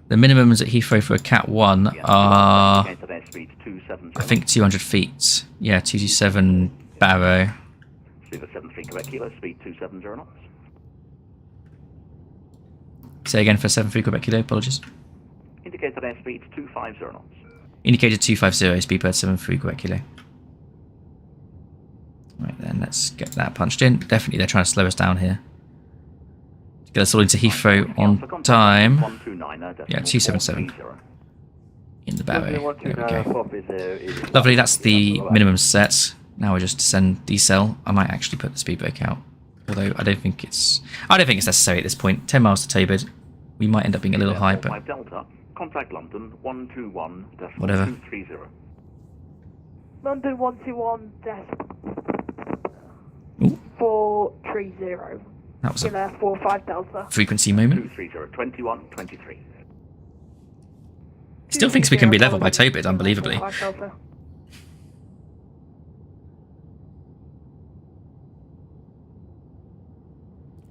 The minimums at Heathrow for a Cat 1 are, I think, 200 feet. Yeah, 227 Barrow. Speed 73 Quebec Kilo, speed 270 knots. Say again for 73 Quebec Kilo, apologies. Indicated airspeed 250 knots. Indicated 250, speed bird 73 Quebec Kilo. Right then, let's get that punched in. Definitely they're trying to slow us down here. Get us all into Heathrow on time. Yeah, 277. In the Barrow. There we go. Lovely, that's the minimum set. Now we just decel. I might actually put the speed brake out. Although I don't think it's necessary at this point. 10 miles to Tabard. We might end up being a little high, but Delta, contact London 121. Whatever. 230. London 121 430. That was a 45 Delta. frequency moment. 230, 21, 23. Still thinks we can be level by Tabard, unbelievably.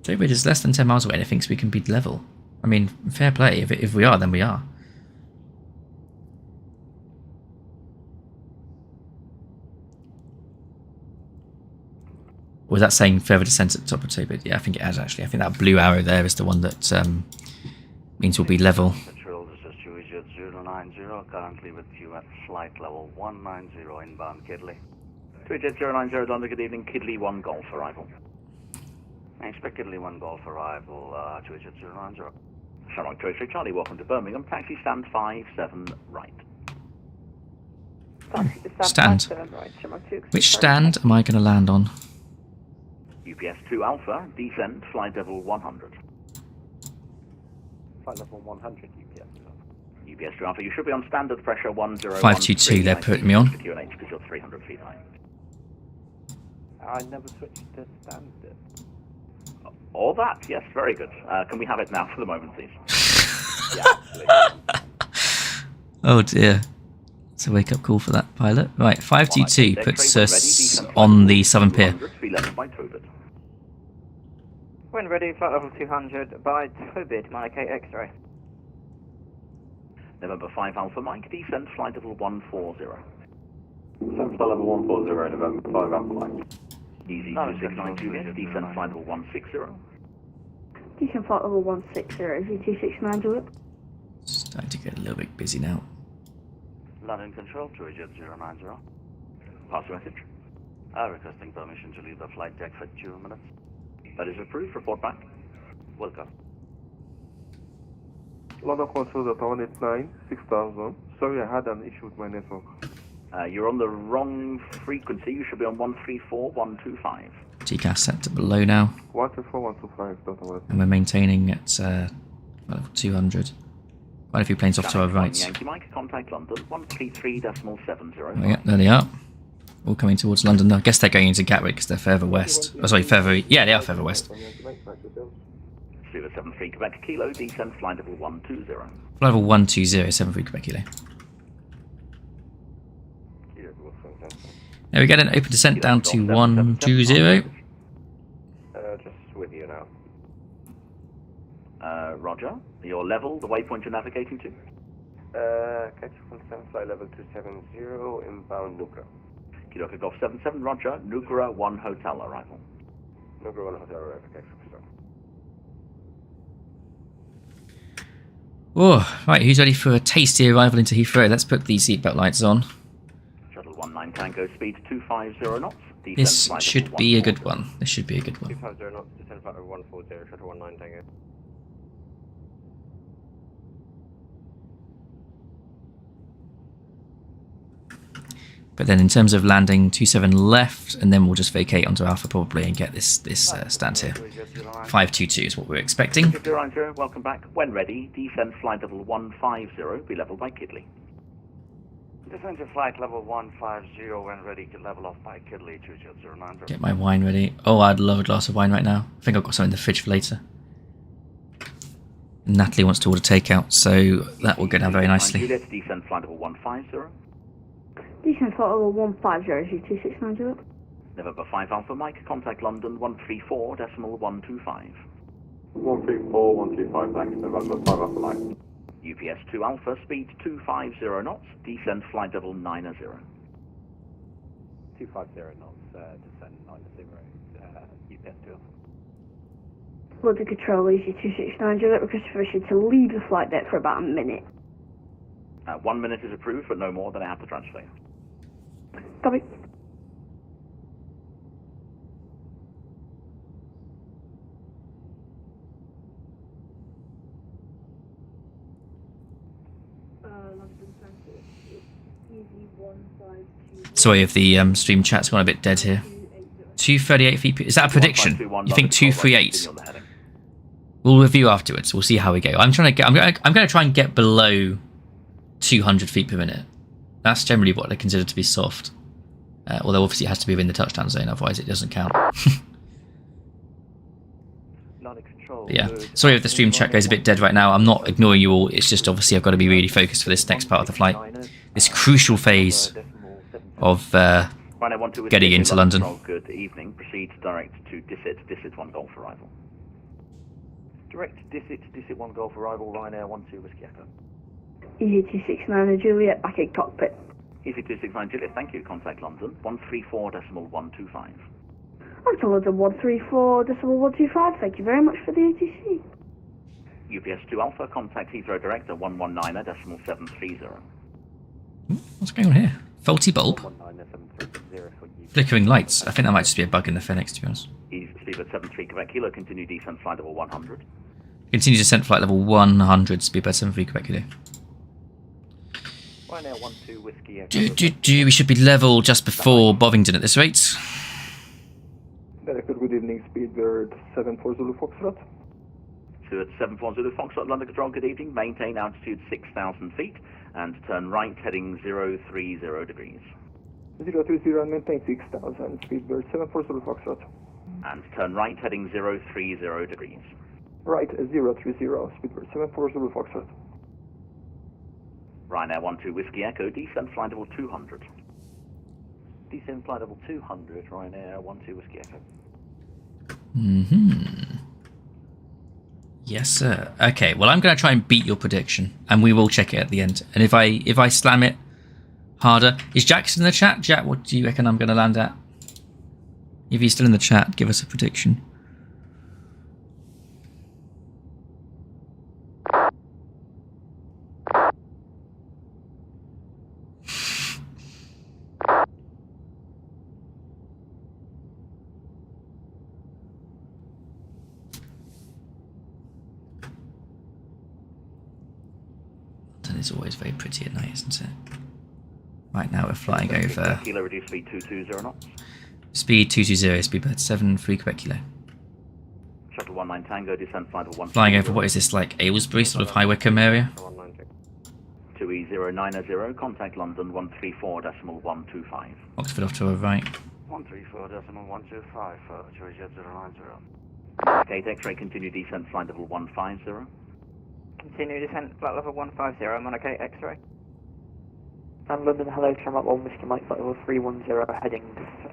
Tabard is less than 10 miles away and it thinks we can be level. I mean, fair play. If we are, then we are. Was that saying further descent at the top of Tabard? Yeah, I think it has actually. I think that blue arrow there is the one that means we'll be level. Patrol, this is Juliet 090, currently with you at flight level 190 inbound Kidley. Juliet 090, London, good evening, Kidley 1 Golf arrival. I expect Kidley 1 Golf arrival, Juliet 090. Shamrock 23 Charlie, welcome to Birmingham, taxi stand 57 right. Stand. Which stand am I going to land on? UPS 2 Alpha, descent, flight level 100. Flight level 100 UPS. UPS 2 Alpha, you should be on standard pressure 1013. 522, they're putting me on. QNH because you're 300 feet high. I never switched to standard. All that, yes, very good. Can we have it now for the moment, please? Yeah, absolutely. Oh dear. It's a wake-up call for that pilot. Right, 522 puts us on the southern pier. When ready, flight level 200 by Tobit, Mike X-ray. November 5 Alpha Mike, descent, flight level 140. Descent flight level 140, November 5 Alpha Mike. Easy 269 Juliet, descent, flight level 160. Decent flight level 160, V269 Juliet. Starting to get a little bit busy now. London Control, Juliet 090. Pass the message. Requesting permission to leave the flight deck for 2 minutes. That is approved. Report back. Welcome. London Control Delta 189, 6000. Sorry, I had an issue with my network. You're on the wrong frequency. You should be on 134.125. TCAS set to below now. 134.125, Delta 1. And we're maintaining at level 200. Quite a few planes off to our right. Yankee Mike, contact London 133.70. Oh, yeah, there they are. All coming towards London. I guess they're going into Gatwick because they're further west. Oh, sorry, further. Yeah, they are further west. Zulu 73 Quebec Kilo, descend flight level 120. Level 120, 73 Quebec Kilo. There we get an open descent down to 120. Just with you now. Roger. Your level, the waypoint you're navigating to? Catch from 7 flight level 270, inbound Nukra. Kilo Golf 77, Roger. Nukra 1 Hotel arrival. Nukra 1 Hotel arrival, catch from start. Oh, right, who's ready for a tasty arrival into Heathrow? Let's put these seatbelt lights on. Shuttle 19 Tango, speed 250 knots. This should be a good one. This should be a good one. 250 knots, descend flight level 140, shuttle 19 Tango. But then in terms of landing, 27 left, and then we'll just vacate onto Alpha probably and get this stand here. 522 is what we're expecting. 090, welcome back. When ready, descend flight level 150, be leveled by Kidley. Descend to flight level 150 when ready to level off by Kidley 2090. Get my wine ready. Oh, I'd love a glass of wine right now. I think I've got something in the fridge for later. And Natalie wants to order takeout, so that will go down very nicely. Juliet, descend flight level 150. Descend flight level 150, 269 Juliet. November 5 Alpha Mike, contact London 134.125. 134.125, thanks. November 5 Alpha Mike. UPS 2 Alpha, speed 250 knots, descend flight level 90. 250 knots, descend 90, UPS 2 Alpha. London Control, easy 269 Juliet, request permission to leave the flight deck for about a minute. 1 minute is approved, but no more than I have to transfer. Copy. Sorry if the stream chat's gone a bit dead here. 238 feet. Is that a prediction? You think 238? We'll review afterwards. We'll see how we go. I'm going to try and get below 200 feet per minute. That's generally what I consider to be soft. Although obviously it has to be within the touchdown zone, otherwise it doesn't count. Yeah, sorry if the stream chat goes a bit dead right now. I'm not ignoring you all. It's just obviously I've got to be really focused for this next part of the flight. This crucial phase of getting into London. Good evening. Proceed direct to Dissit 1 Golf arrival. Direct Dissit 1 Golf arrival, Ryanair 12 Whiskey Echo. Easy 269 Juliet, back in cockpit. Easy 269 Juliet, thank you. Contact London 134.125. I'm to London 134.125. Thank you very much for the ATC. UPS 2 Alpha, contact Heathrow Director 119.730. What's going on here? Faulty bulb? Flickering lights. I think that might just be a bug in the Phoenix, to be honest. Easy speed at 73 Quebec Kilo, continue descent flight level 100. Continue descent flight level 100, speed by 73 Quebec Kilo. Ryanair 12 Whiskey Echo. We should be level just before Bovington at this rate. Director, good evening, Speedbird 74 Zulu Foxtrot. So at 74 Zulu Foxtrot, London Control, good evening. Maintain altitude 6,000 feet and turn right heading 030 degrees. 030 and maintain 6,000, Speedbird 74 Zulu Foxtrot. And turn right heading 030 degrees. Right, 030, Speedbird 74 Zulu Foxtrot. Ryanair 12 Whiskey Echo, descent flight level 200. Descend flight level 200, Ryanair 12 Whiskey Echo. Yes, sir. Okay, well, I'm going to try and beat your prediction, and we will check it at the end. And if I slam it harder, is Jackson in the chat? Jack, what do you reckon I'm going to land at? If he's still in the chat, give us a prediction. London is always very pretty at night, isn't it? Right now we're flying over. Kilo, reduce speed 220 knots. Speed 220, speedbird 7, 3 Quebec Kilo. Shuttle 19 Tango, descent flight of 1. Flying over, what is this, like Aylesbury, sort of High Wycombe area? 2E090, contact London 134.125. Oxford off to our right. 134.125 for Georgia 090. Kate X-ray, continue descent flight level 150. Continue descent flight level 150, I'm on a Kate X-ray. And London, hello, Shamrock 1, Whiskey Mike, flight level 310, heading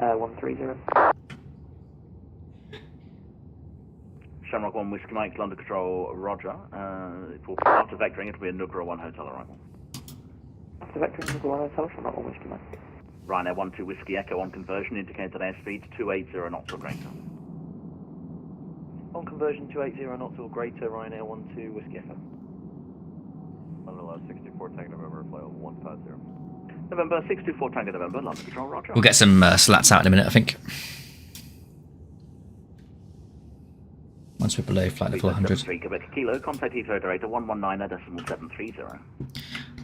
130. Shamrock 1, Whiskey Mike, London Control, roger. After vectoring, it'll be a Nugra 1 hotel arrival. After vectoring, Nugra 1 hotel, Shamrock 1, Whiskey Mike. Ryanair 12 Whiskey Echo on conversion, indicated airspeed 280 knots or greater. On conversion 280 knots or greater, Ryanair 12 Whiskey Echo. 64 Tango November, flight 150. November 624 Tango November, London Control, roger. We'll get some slats out in a minute, I think. Once we're below flight level 100. Quebec Kilo, contact Heathrow Director 119.730.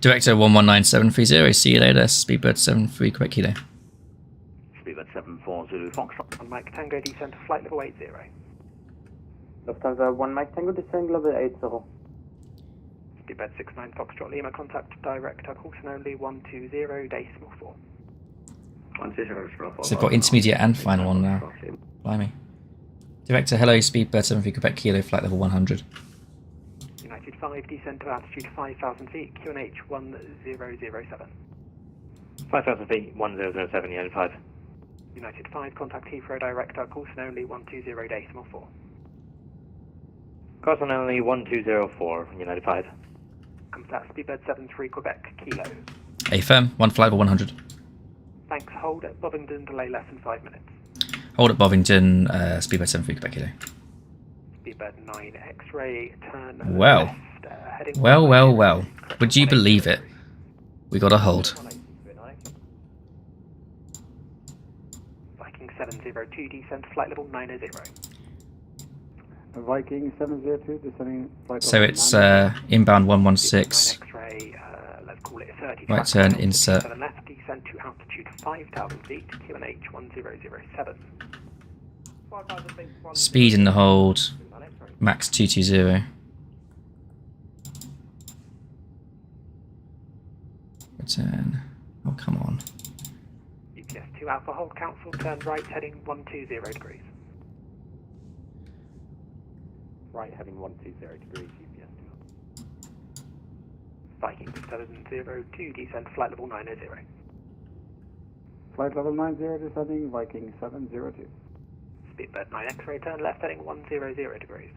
Director 119730, see you later, Speedbird 73 Quebec Kilo. Speedbird 74 Zulu Foxtrot. On Mike Tango, descent to flight level 80. Lufthansa 1 Mike Tango, descend level 80. Speedbird 69 Foxtrot Lima, contact director, Coulson only 120.4. So they've got intermediate and final on now. Blimey. Director, hello, Speedbird 73 Quebec Kilo, flight level 100. United 5, descent to altitude 5,000 feet, QNH 1007. 5,000 feet, 1007, United 5. United 5, contact Heathrow director, Coulson only 120.4. Coulson only 1204, United 5. Contact Speedbird 73 Quebec Kilo. A firm, one flight level 100. Thanks, hold at Bovingdon, delay less than 5 minutes. Hold at Bovington, Speedbird 73 Quebec Kilo. Speedbird 9 X-ray, turn Well. left, heading Well. Would you believe it? We got a hold. Viking 702, descent flight level 900. Viking 702, descending flight So level it's 900. inbound 116. X-ray, let's call it 30. Right turn, insert. 7 left, descent to altitude 5,000 feet, QNH 1007. Speed in the hold. Max 220. Return. Oh, come on. UPS 2 Alpha, hold council, turn right, heading 120 degrees. Right, heading 120 degrees, UPS 2. Viking 702, descent flight level 900. Flight level 90, descending Viking 702. Speedbird 9 X-ray, turn left, heading 100 degrees.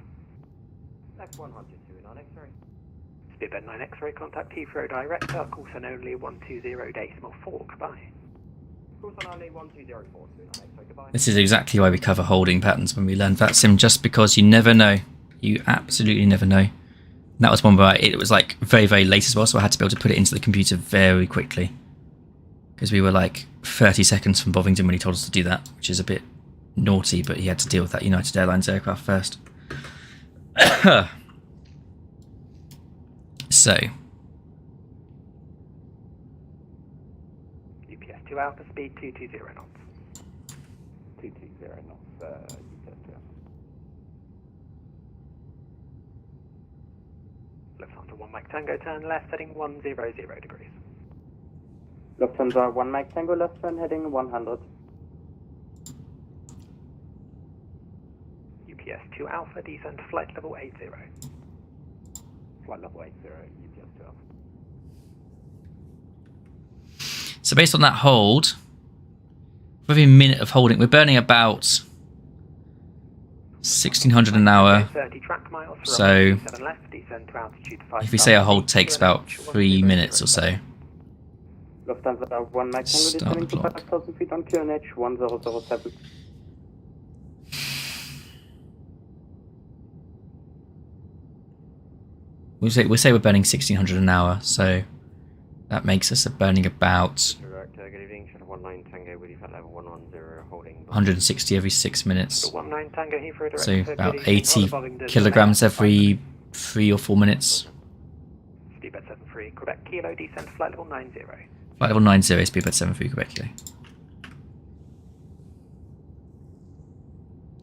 Next 102 on X-ray. Speedbird 9 X-ray, contact Heathrow director, Coulson only 120.4, goodbye. Coulson only 120.4, X-ray, goodbye. This is exactly why we cover holding patterns when we learn VATSIM, just because you never know. You absolutely never know. And that was one where it was like very, very late as well, so I had to be able to put it into the computer very quickly. Because we were like 30 seconds from Bovington when he told us to do that, which is a bit naughty, but he had to deal with that United Airlines aircraft first. So. UPS 2 Alpha, speed 220 knots. 220 knots, UPS 2 Alpha. Lufthansa 1 Mike Tango, turn left, heading 100 degrees. Lufthansa 1 Mike Tango, left turn, heading 100. UPS 2 Alpha, descent flight level 80. Flight level 80, UPS 2 Alpha. So based on that hold, for every minute of holding, we're burning about 1,600 an hour. 30 track miles, So left, descent to altitude if we say a hold takes about 3 minutes or so. Lufthansa 1 Mike Tango, descending to 5,000 feet on QNH 1007. We say we're burning 1,600 an hour, so that makes us burning about 160 every 6 minutes. 19 Tango, Heathrow So director, about good 80 evening, kilograms every 3 or 4 minutes. Speedbird 73 73 Quebec Kilo, descend flight level 90. Flight level 90, speedbird 73 Quebec Kilo.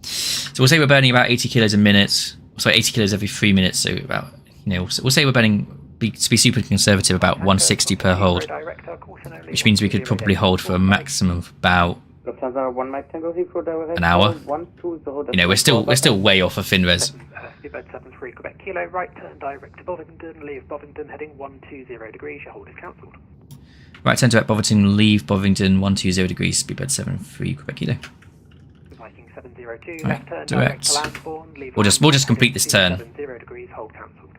So we'll say we're burning about 80 kilos a minute. Sorry, 80 kilos every 3 minutes. So about, we'll say we're burning, to be super conservative, about 160 per hold. Which means we could probably hold for a maximum of about an hour. We're still way off of FinRes. Speedbird 73 Quebec Kilo, right turn direct to Bovington, leave Bovington heading 120 degrees, your hold is cancelled. Right turn direct Bovington, leave Bovington 120 degrees, speedbird 73 Quebec Kilo. Viking 702, Right, left turn direct. to Lambourne, leave We'll just complete this turn. 70 degrees, hold cancelled.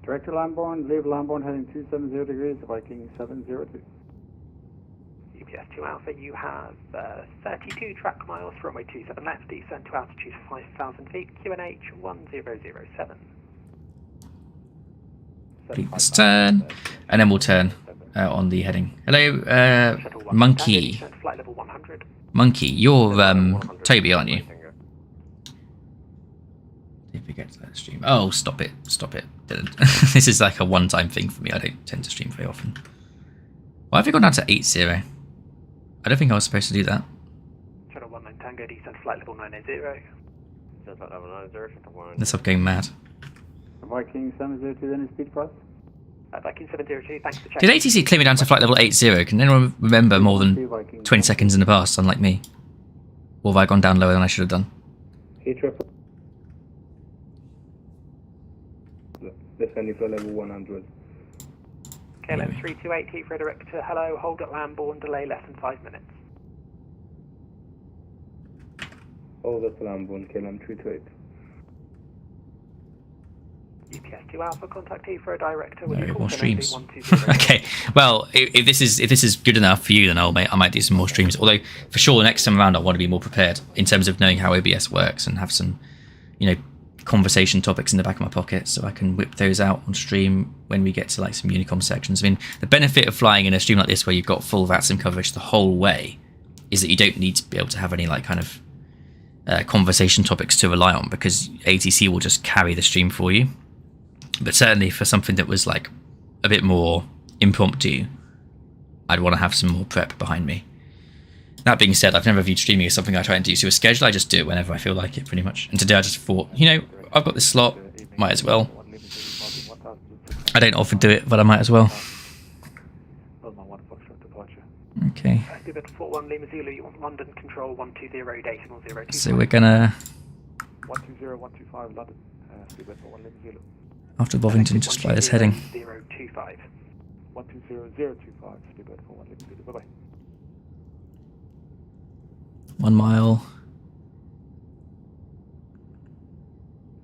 Direct to Lambourne, leave Lambourne heading 270 degrees, Viking 702. UPS 2 Alpha, you have 32 track miles, runway 27 left, descend to altitude 5,000 feet, QNH 1007. Complete this turn, and then we'll turn on the heading. Hello, Monkey. Flight level 100. Monkey, you're Toby, aren't you? If we get to that stream. Oh, stop it, Dylan. This is like a one-time thing for me. I don't tend to stream very often. Why have we gone down to 80? I don't think I was supposed to do that. Shuttle 19 Tango, descend flight level 980. Let's stop going mad. Viking 702, then speed cross. Viking 702, thanks for Did ATC clear me down to flight level 80? Can anyone remember more than 20 seconds in the past, unlike me? Or have I gone down lower than I should have done? Descending flight level 100. KLM 328, Heathrow direct to hello, hold at Lambourne, delay less than 5 minutes. Hold at Lambourne, KLM 328. UPS 2 Alpha, contact Heathrow director with No, more streams. Okay, well, if this is good enough for you, then I might do some more streams. Although, for sure, the next time around, I want to be more prepared in terms of knowing how OBS works and have some, conversation topics in the back of my pocket, so I can whip those out on stream when we get to like some Unicom sections. I mean, the benefit of flying in a stream like this, where you've got full VATSIM coverage the whole way, is that you don't need to be able to have any like kind of conversation topics to rely on, because ATC will just carry the stream for you. But certainly for something that was like a bit more impromptu, I'd want to have some more prep behind me. That being said, I've never viewed streaming as something I try and do to a schedule. I just do it whenever I feel like it, pretty much. And today I just thought, I've got this slot, might as well. I don't often do it, but I might as well. Okay. London control 120 decimal 025. So we're gonna 120-125 London. after Bovington just fly this heading. 025. 120-025. Speedbird for 1 Lima. Bye bye. 1 mile.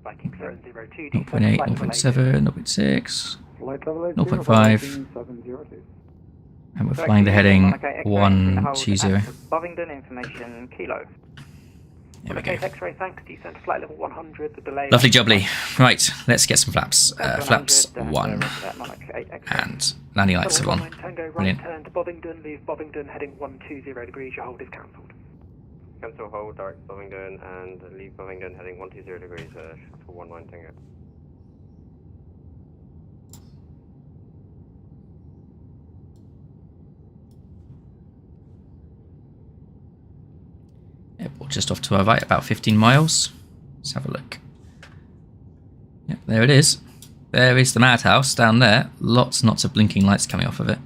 Viking 702. 0.8, 0.7, 0.6, Flight level 80, 0.5. Viking 702. And we're flying the heading 120. Bovington information kilo. There we go. X-ray, thanks. Descent flight level 100. The delay. Lovely jubbly. Right, let's get some flaps. Flaps 1. And landing lights are on. Tango, right Brilliant. turn to Bovington. Leave Bovington heading 120 degrees. Your hold is cancelled. Cancel hold, direct Bovington, and leave Bovington heading 120 degrees, for 19 Tango. Airport just off to our right, about 15 miles. Let's have a look. Yep, there it is. There is the madhouse down there. Lots and lots of blinking lights coming off of it.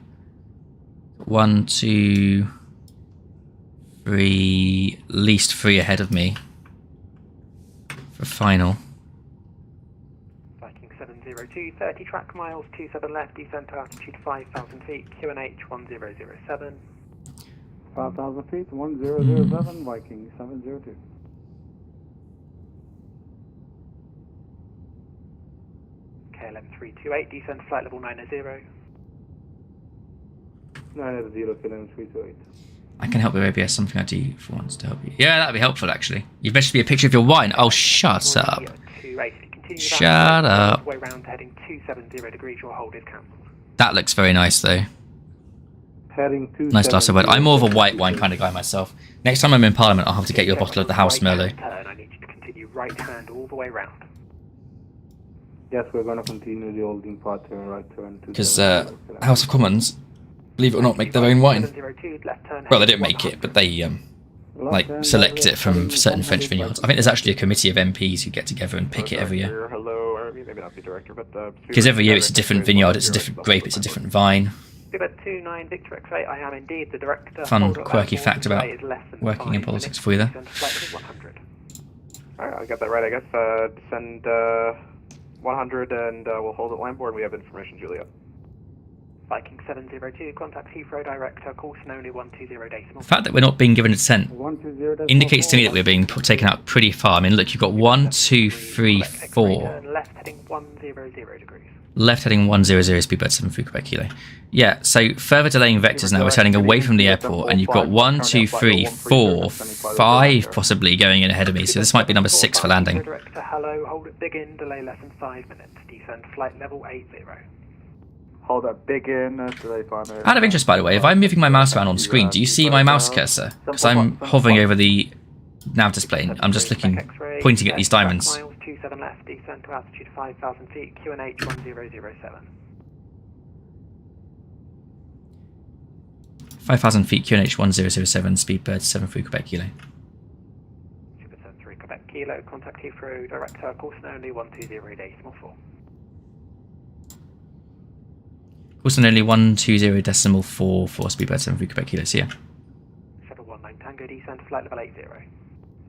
1, 2, 3, at least 3 ahead of me for final. Viking 702, 30 track miles, 27 left, descent to altitude 5,000 feet, QNH 1007. 5,000 feet, 1007, Viking 702. KLM 328, descent flight level 90. 980, KLM 328. I can help with OBS, something I do for once to help you. Yeah, that'd be helpful actually. You've mentioned me a picture of your wine. Oh, shut up. Shut up. Way round heading 270 degrees, your hold is cancelled. That looks very nice though. Heading Nice glass of wine. I'm more of a white wine kind of guy myself. Next time I'm in Parliament, I'll have to get you a bottle of the House Merlot. I need you to continue right hand all the way round. Yes, we're going to continue the old departure right turn to because House of Commons, believe it or not, make their own wine. Well, they don't make it, but they like select it from certain French vineyards. I think there's actually a committee of MPs who get together and pick it every year. Hello, maybe not the director, but Because every year it's a different vineyard, it's a different grape, it's a different vine. Speedbird 29 Victor X-ray, I am indeed the director. Fun, quirky fact about working in politics for you there. Alright, I'll get that right, I guess. Descend 100 and we'll hold at Lambourne. We have information, Juliet. Viking 702, contact Heathrow director, course only 120 decimal. The fact that we're not being given a descent indicates to me that we're being taken out pretty far. I mean, look, you've got 1, 2, 3, 4. Left heading 100 degrees. Left heading 100, speedbird 7 through Quebec Kilo. Yeah, so further delaying vectors now. We're turning away from the airport, and you've got 1, 2, 3, 4, 5 possibly going in ahead of me. So this might be number 6 for landing. Director, hello, hold it big in, delay less than 5 minutes. Descend flight level 80. Hold up big in, delay 5 minutes. Out of interest, by the way, if I'm moving my mouse around on screen, do you see my mouse cursor? Because I'm hovering over the nav display. I'm just looking, pointing at these diamonds. 27 left, descend to altitude 5,000 feet, QNH 1007. 5,000 feet, QNH 1007, speedbird 7 through Quebec Kilo. Super 3 Quebec Kilo, contact Heathrow director, course only 120 decimal 4. Course only 120 decimal 4 for speedbird 7 through Quebec Kilo, so yeah. 719 Tango, descend to flight level 80.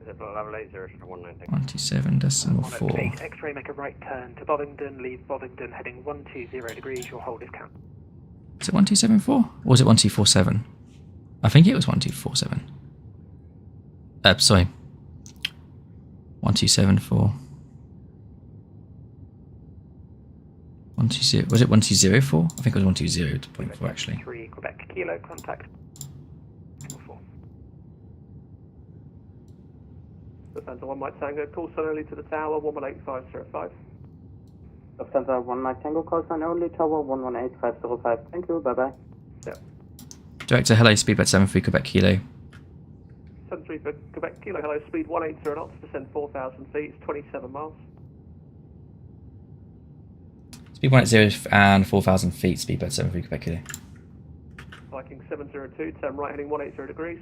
Level 80, 719 Tango. 127 decimal 4. X-ray, make a right turn to Bovingdon, leave Bovingdon heading 120 degrees, your hold is count. Is it 1274? Or was it 1247? I think it was 1247. Sorry. 1274. 120, was it 1204? I think it was 120.4 actually. 3 Quebec Kilo, contact. Lufthansa 1 Mike Tango, call sign only to the tower, 118505. Lufthansa 1 Mike Tango, call sign only, tower 118505. Thank you, bye bye. Yeah. Director, hello, speedbird 7 3 Quebec Kilo. 73 for Quebec Kilo, hello, speed 180 knots, descend 4,000 feet, it's 27 miles. Speed 180 and 4,000 feet, speedbird 7 3 Quebec Kilo. Viking 702, turn right heading 180 degrees.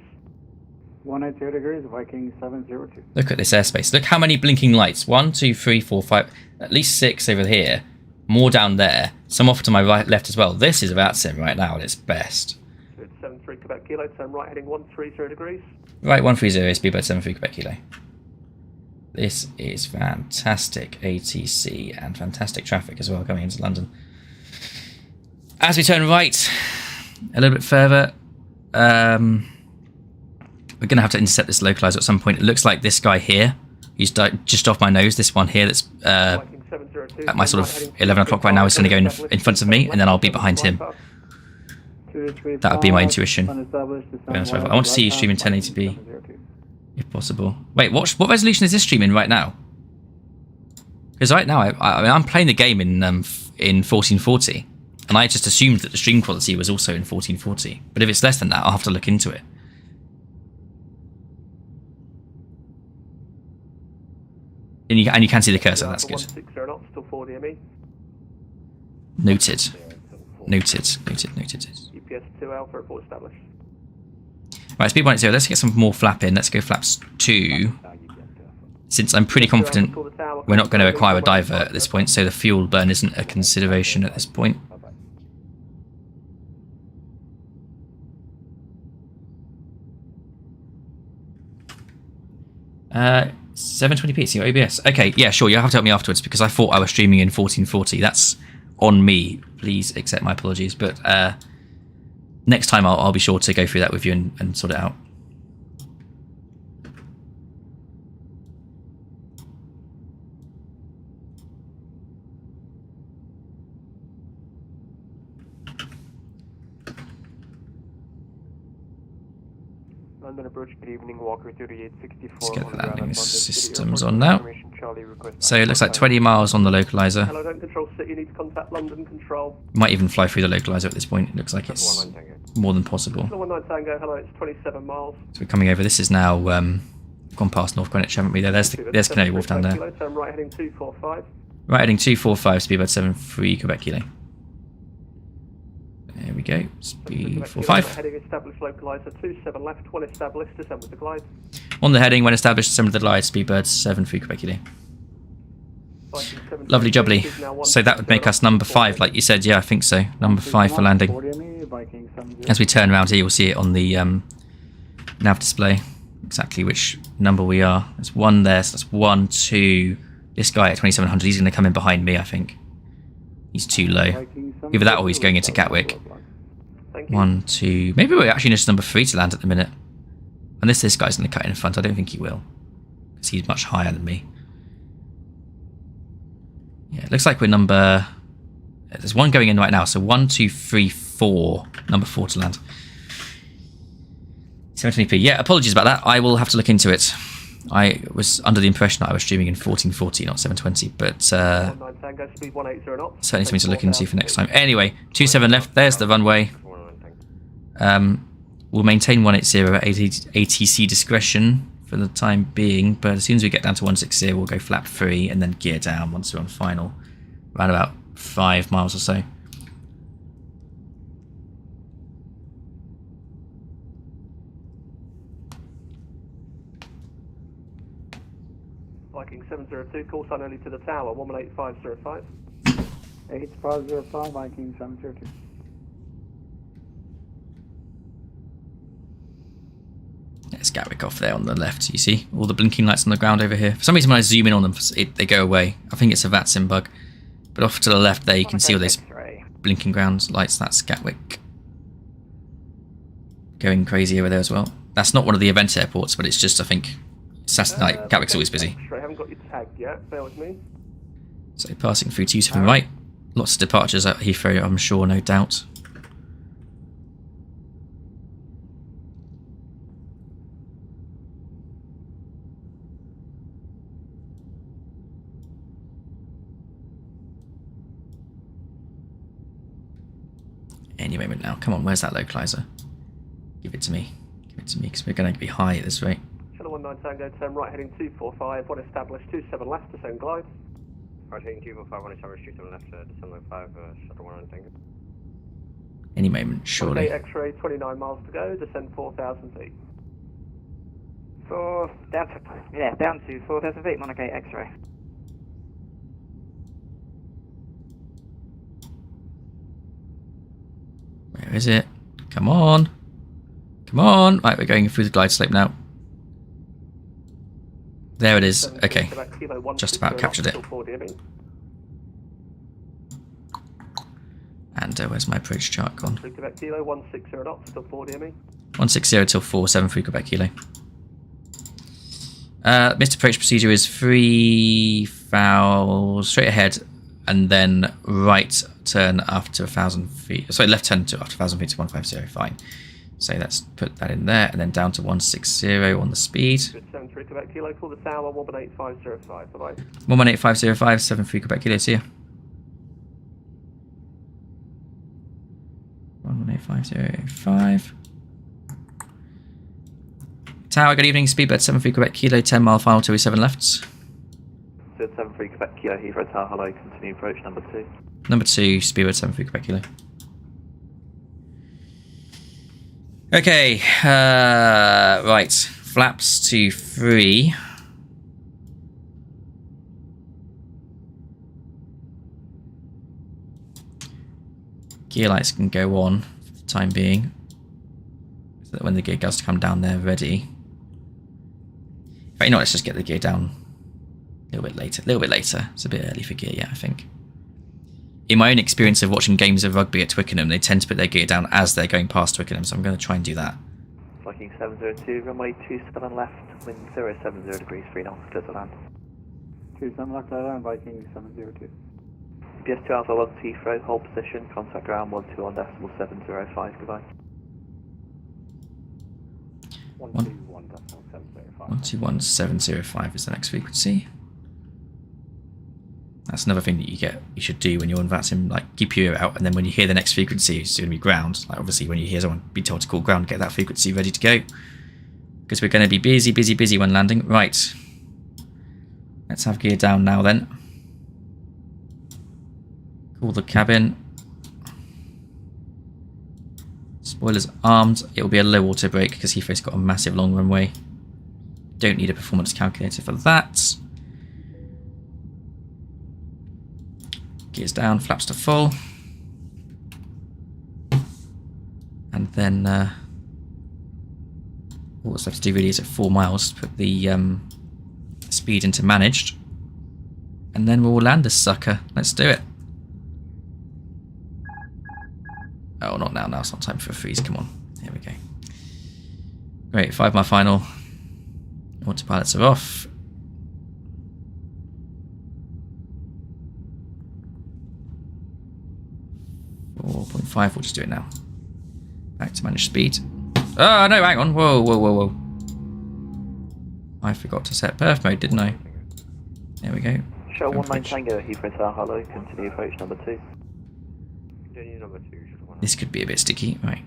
180 degrees, Viking 702. Look at this airspace. Look how many blinking lights. 1, 2, 3, 4, 5. At least 6 over here. More down there. Some off to my right, left as well. This is about sim right now at its best. So it's 73 Quebec Kilo, turn right heading 130 degrees. Right, 130, speedbird 73 Quebec Kilo. This is fantastic ATC and fantastic traffic as well coming into London. As we turn right, a little bit further, we're going to have to intercept this localizer at some point. It looks like this guy here, he's just off my nose, this one here that's at my sort of 11 o'clock right now is going to go in front of me, and then I'll be behind him. That would be my intuition. I want to see you stream in 1080p, if possible. Wait, what resolution is this stream in right now? Because right now, I'm playing the game in 1440, and I just assumed that the stream quality was also in 1440. But if it's less than that, I'll have to look into it. And you can see the cursor, that's good. Noted. Noted. UPS 2 Alpha report established. Right, speed 180, let's get some more flap in. Let's go flaps 2. Since I'm pretty confident we're not going to acquire a divert at this point, so the fuel burn isn't a consideration at this point. Uh, 720p, it's your OBS. Okay, yeah, sure, you'll have to help me afterwards because I thought I was streaming in 1440. That's on me. Please accept my apologies. But next time I'll be sure to go through that with you and sort it out. London approach, good evening, Walker 3864. Let's get the landing systems on now. So it looks like 20 miles on the localizer. Hello, don't control city, you need to contact London control. Might even fly through the localizer at this point. It looks like it's more than possible. 19 Tango, hello, it's 27 miles. So we're coming over. This is now gone past North Greenwich, haven't we? There's Canary Wharf down there. Turn right heading 245. Right heading 245, speedbird 73 Quebec Kilo. There we go. Speed 45. Heading established localizer 27 left, 1 established, descend with the glide. On the heading, when established, descend with the glide, speedbird 73 Quebec Kilo. Lovely jubbly. So that would make us number 5, like you said. Yeah, I think so. Number 5 for landing. As we turn around here, you'll see it on the nav display. Exactly which number we are. There's 1 there, so that's 1, 2. This guy at 2700, he's going to come in behind me, I think. He's too low. Either that or he's going into Gatwick. 1, 2. Maybe we're actually just number 3 to land at the minute. Unless this guy's going to cut in front, I don't think he will. Because he's much higher than me. Yeah, it looks like we're number... There's 1 going in right now, so 1, 2, 3, 4. Number 4 to land. 720p. Yeah, apologies about that. I will have to look into it. I was under the impression that I was streaming in 1440, not 720, but certainly something to look into for next time. Anyway, 27 left. There's the runway. We'll maintain 180 at ATC discretion for the time being, but as soon as we get down to 160, we'll go flap 3 and then gear down once we're on final, around about 5 miles or so. Viking 702, call sign early to the tower, 118,505. 8505, Viking 702. There's Gatwick off there on the left, you see? All the blinking lights on the ground over here. For some reason when I zoom in on them, they go away. I think it's a VATSIM bug. But off to the left there, you can see all those blinking ground lights. That's Gatwick. Going crazy over there as well. That's not one of the event airports, but it's just, I think, Saturday night. Gatwick's always busy. I haven't got you tagged yet, bear with me. So passing through 27 right. Lots of departures at Heathrow, I'm sure, no doubt. Any moment now. Come on, where's that localizer? Give it to me. Give it to me, because we're going to be high at this rate. Channel 19 Tango, turn right heading 245, 1 established, 27 left, descend glide. Right heading 245, 1 established, 27 left, descend line 5, shuttle 19 Tango. Any moment, surely. Okay, X-ray, 29 miles to go, descend 4,000 feet. Down to 4,000 feet, Monaco X-ray. Where is it? Come on. Come on. Right, we're going through the glide slope now. There it is. Okay. Just about captured it. And where's my approach chart gone? 160 knots, still 4 DME. 160 till 473 Quebec Kilo. Missed approach procedure is 3 fouls straight ahead and then right turn after 1,000 feet. Sorry, left turn to after 1,000 feet to 150. Fine. So let's put that in there and then down to 160 on the speed. 73 Quebec Kilo, call the tower, 118,505. Bye bye. 118,505, 73 Quebec Kilo, see ya. 118,505. Tower, good evening. Speedbird 73 Quebec Kilo, 10 mile final, 207 left. 73 Quebec Kilo, Heathrow Tower, hello, continue approach number 2. Number 2, Speedbird 73 Quebec Kilo. Okay, right, flaps to 3. Gear lights can go on for the time being, so that when the gear goes to come down, they're ready. In fact, you know, let's just get the gear down a little bit later. It's a bit early for gear, yeah, I think. In my own experience of watching games of rugby at Twickenham, they tend to put their gear down as they're going past Twickenham, so I'm going to try and do that. Viking 702, runway 27 left, wind 070 degrees, 3 knots, clear to land. 27 left, land, Viking 702. PS2 Alpha 1 Heathrow, hold position, contact ground 121.705, goodbye. 121.705 is the next frequency. That's another thing that you should do when you're on VATSIM, like keep your ear out, and then when you hear the next frequency, it's going to be ground. Like obviously when you hear someone be told to call ground, get that frequency ready to go. Because we're going to be busy when landing. Right. Let's have gear down now then. Call the cabin. Spoilers armed. It will be a low auto brake because Heathrow's got a massive long runway. Don't need a performance calculator for that. Gears down, flaps to full. And then all that's left to do really is at 4 miles to put the speed into managed. And then we'll land this sucker. Let's do it. Oh, not now. Now it's not time for a freeze. Come on. Here we go. Great. 5 mile final. Autopilots are off. 4.5. We'll just do it now. Back to manage speed. Oh, no, hang on. Whoa, whoa, whoa, whoa. I forgot to set perf mode, didn't I? There we go. Show 19 Tango, Heathrow Tower, hello. Continue approach number 2. Continue number 2. This could be a bit sticky. Right.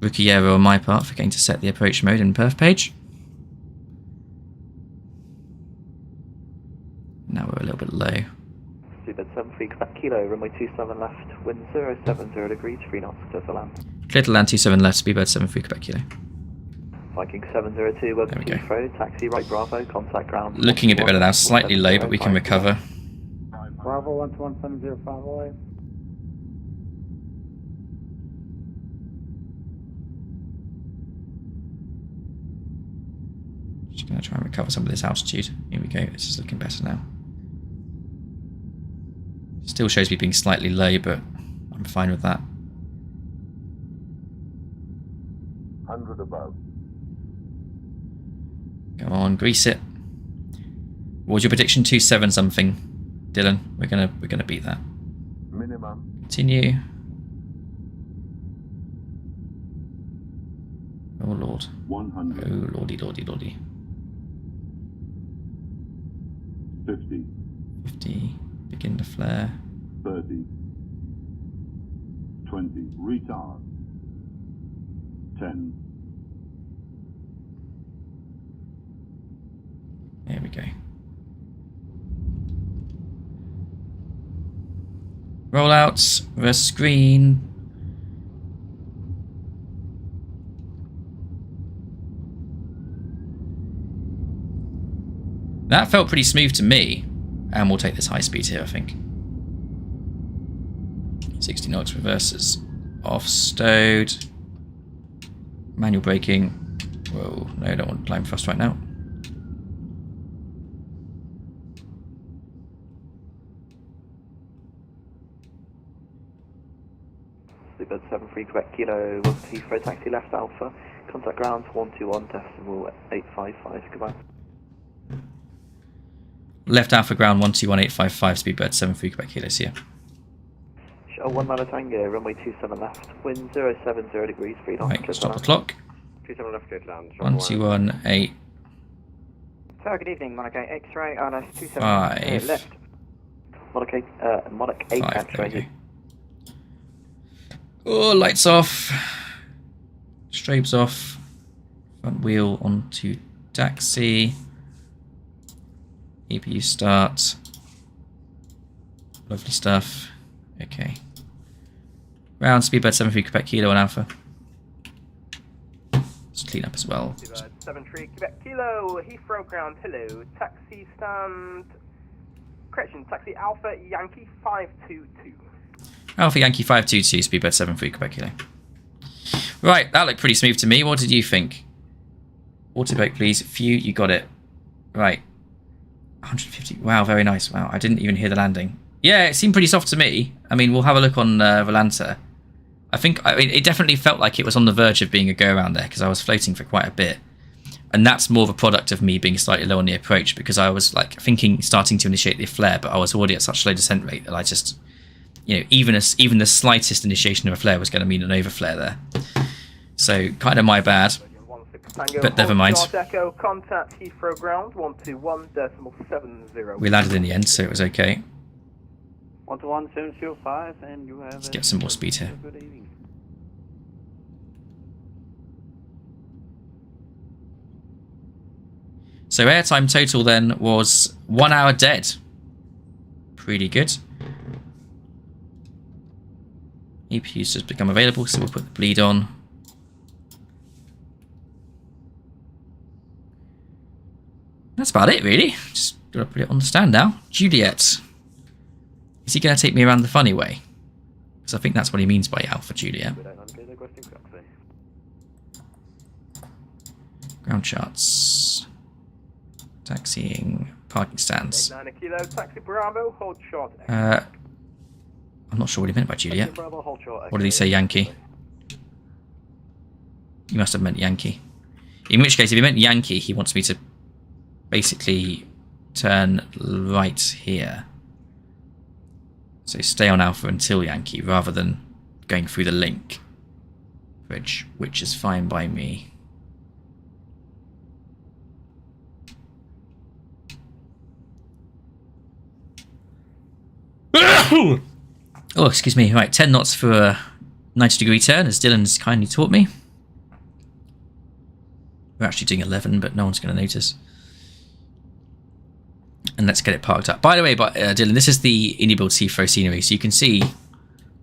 Rookie error on my part, forgetting to set the approach mode in perf page. Now we're a little bit low. Seabed 73 Quebec Kilo, runway 27 left, wind 070 degrees, 3 knots, clear to land. Clear to land 27 left, speedbird 73 Quebec Kilo. Viking 702, welcome to Heathrow, taxi right Bravo, contact ground. Looking a bit better now, slightly low, but we can recover. Bravo 12170 away. Just going to try and recover some of this altitude. Here we go, this is looking better now. Still shows me being slightly low, but I'm fine with that. 100 above. Come on, grease it. What was your prediction? 2.7 something, Dylan. We're gonna beat that. Minimum. Continue. Oh lord. 100. Oh lordy, lordy, lordy. 50. 50. Begin to flare. 30. 20. Retard. 10. There we go. Rollouts, reverse screen. That felt pretty smooth to me. And we'll take this high speed here, I think. 60 knots, reverses off, stowed. Manual braking. Whoa, no, I don't want to climb thrust right now. Seabed 73 Quebec Kilo, welcome to Heathrow, taxi left Alpha, contact ground 121.855, goodbye. Left Alpha ground 121855, speedbird 73 Quebec Kilos here. Show 1 Milo Tango, runway 27 left, wind 070 degrees, 3 knots. Right, stop the clock. 27 left, clear to land. 1218. So, good evening, Monarch 8 X-ray, RNS 27 5. left. Monarch 8 5, X-ray. Oh, lights off. Strobes off. Front wheel onto taxi. EPU start. Lovely stuff. Okay. Ground speedbird 73 Quebec Kilo on Alpha. Just clean up as well. Seabed 73 Quebec Kilo, Heathrow ground, hello. Taxi stand. Correction, taxi Alpha Yankee 522. Alpha Yankee 522, speedbird 73 Quebec Kilo. Right, that looked pretty smooth to me. What did you think? Autobrake, please. Phew, you got it. Right. 150. Wow, very nice. Wow, I didn't even hear the landing. Yeah, it seemed pretty soft to me. I mean, we'll have a look on Volanta. I mean, it definitely felt like it was on the verge of being a go-around there because I was floating for quite a bit. And that's more of a product of me being slightly low on the approach because I was like thinking, starting to initiate the flare, but I was already at such low descent rate that I just, you know, even the slightest initiation of a flare was going to mean an overflare there. So kind of my bad. But never mind. Echo, contact Heathrow ground 121.70. We landed in the end, so it was okay. 121.705, and you have. Let's get some more speed here. Good evening. So airtime total then was 1 hour dead. Pretty good. EPU's just become available, so we'll put the bleed on. That's about it, really. Just gotta put it on the stand now. Juliet. Is he gonna take me around the funny way? Because I think that's what he means by Alpha Juliet. Ground charts. Taxiing. Parking stands. 9 Kilo, taxi Bravo, hold short. I'm not sure what he meant by Juliet. What did he say, Yankee? He must have meant Yankee. In which case, if he meant Yankee, he wants me to basically turn right here. So stay on Alpha until Yankee, rather than going through the link bridge, which is fine by me. Oh, excuse me. Right, 10 knots for a 90-degree turn, as Dylan's kindly taught me. We're actually doing 11, but no one's going to notice. And let's get it parked up. By the way, Dylan, this is the Indie Build Heathrow scenery, so you can see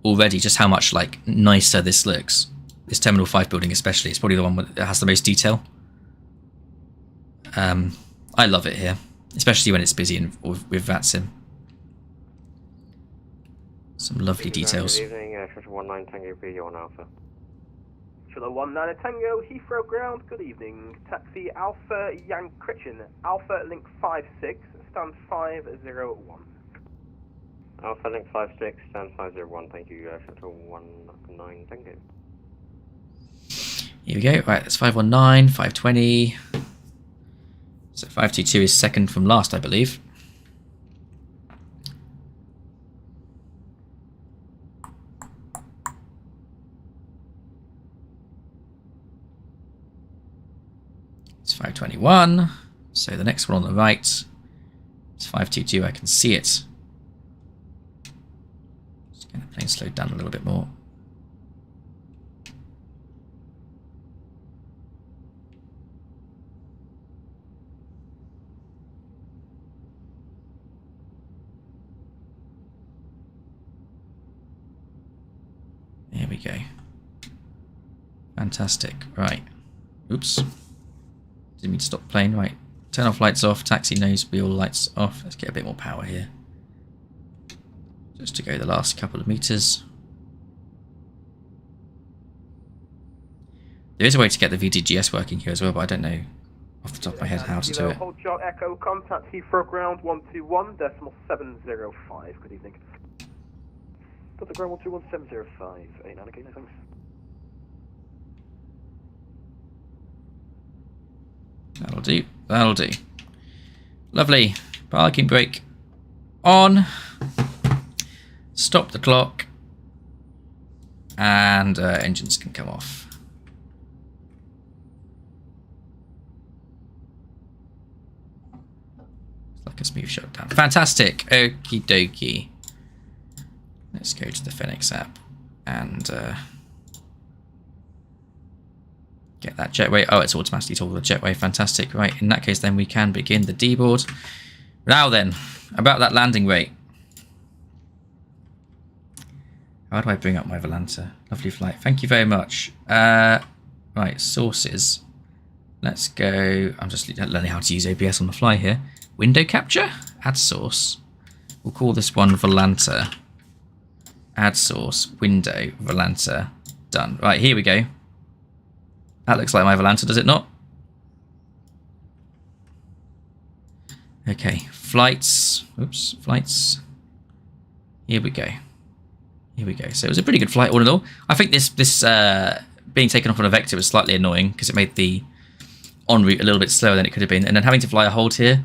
already just how much nicer this looks. This Terminal 5 building especially. It's probably the one that has the most detail. I love it here, especially when it's busy and with VATSIM. Some lovely details. Good evening, Shuttle 19 Tango B, you're on Alpha. Shuttle 19 Tango, Heathrow Ground, good evening. Taxi Alpha Yang Christian, Alpha Link 56, stand 501. Alpha Link 56, stand 501, thank you, Shuttle 19 Tango. Here we go, right, that's 519, 520. So 522 is second from last, I believe. It's 521, so the next one on the right is 522, I can see it. Just get the plane slowed down a little bit more. There we go. Fantastic, right. Oops. Didn't mean to stop plane. Right, turn off lights off, taxi nose wheel lights off. Let's get a bit more power here. Just to go the last couple of meters. There is a way to get the VDGS working here as well, but I don't know off the top of my head how to do it. Hold short Echo, contact Heathrow Ground 121.705, good evening. Got the ground 121.705, 89 again, thanks. That'll do. That'll do. Lovely. Parking brake on. Stop the clock. And engines can come off. It's like a smooth shutdown. Fantastic. Okie dokie. Let's go to the Phoenix app and get that jetway. Oh, it's automatically told the jetway. Fantastic. Right, in that case, then we can begin the D-board. Now then, about that landing rate. How do I bring up my Volanta? Lovely flight. Thank you very much. Right, sources. Let's go. I'm just learning how to use OBS on the fly here. Window capture. Add source. We'll call this one Volanta. Add source. Window. Volanta. Done. Right, here we go. That looks like my Volanta, does it not? Okay, flights. Oops, flights. Here we go. Here we go. So it was a pretty good flight all in all. I think this being taken off on a vector was slightly annoying because it made the en route a little bit slower than it could have been. And then having to fly a hold here,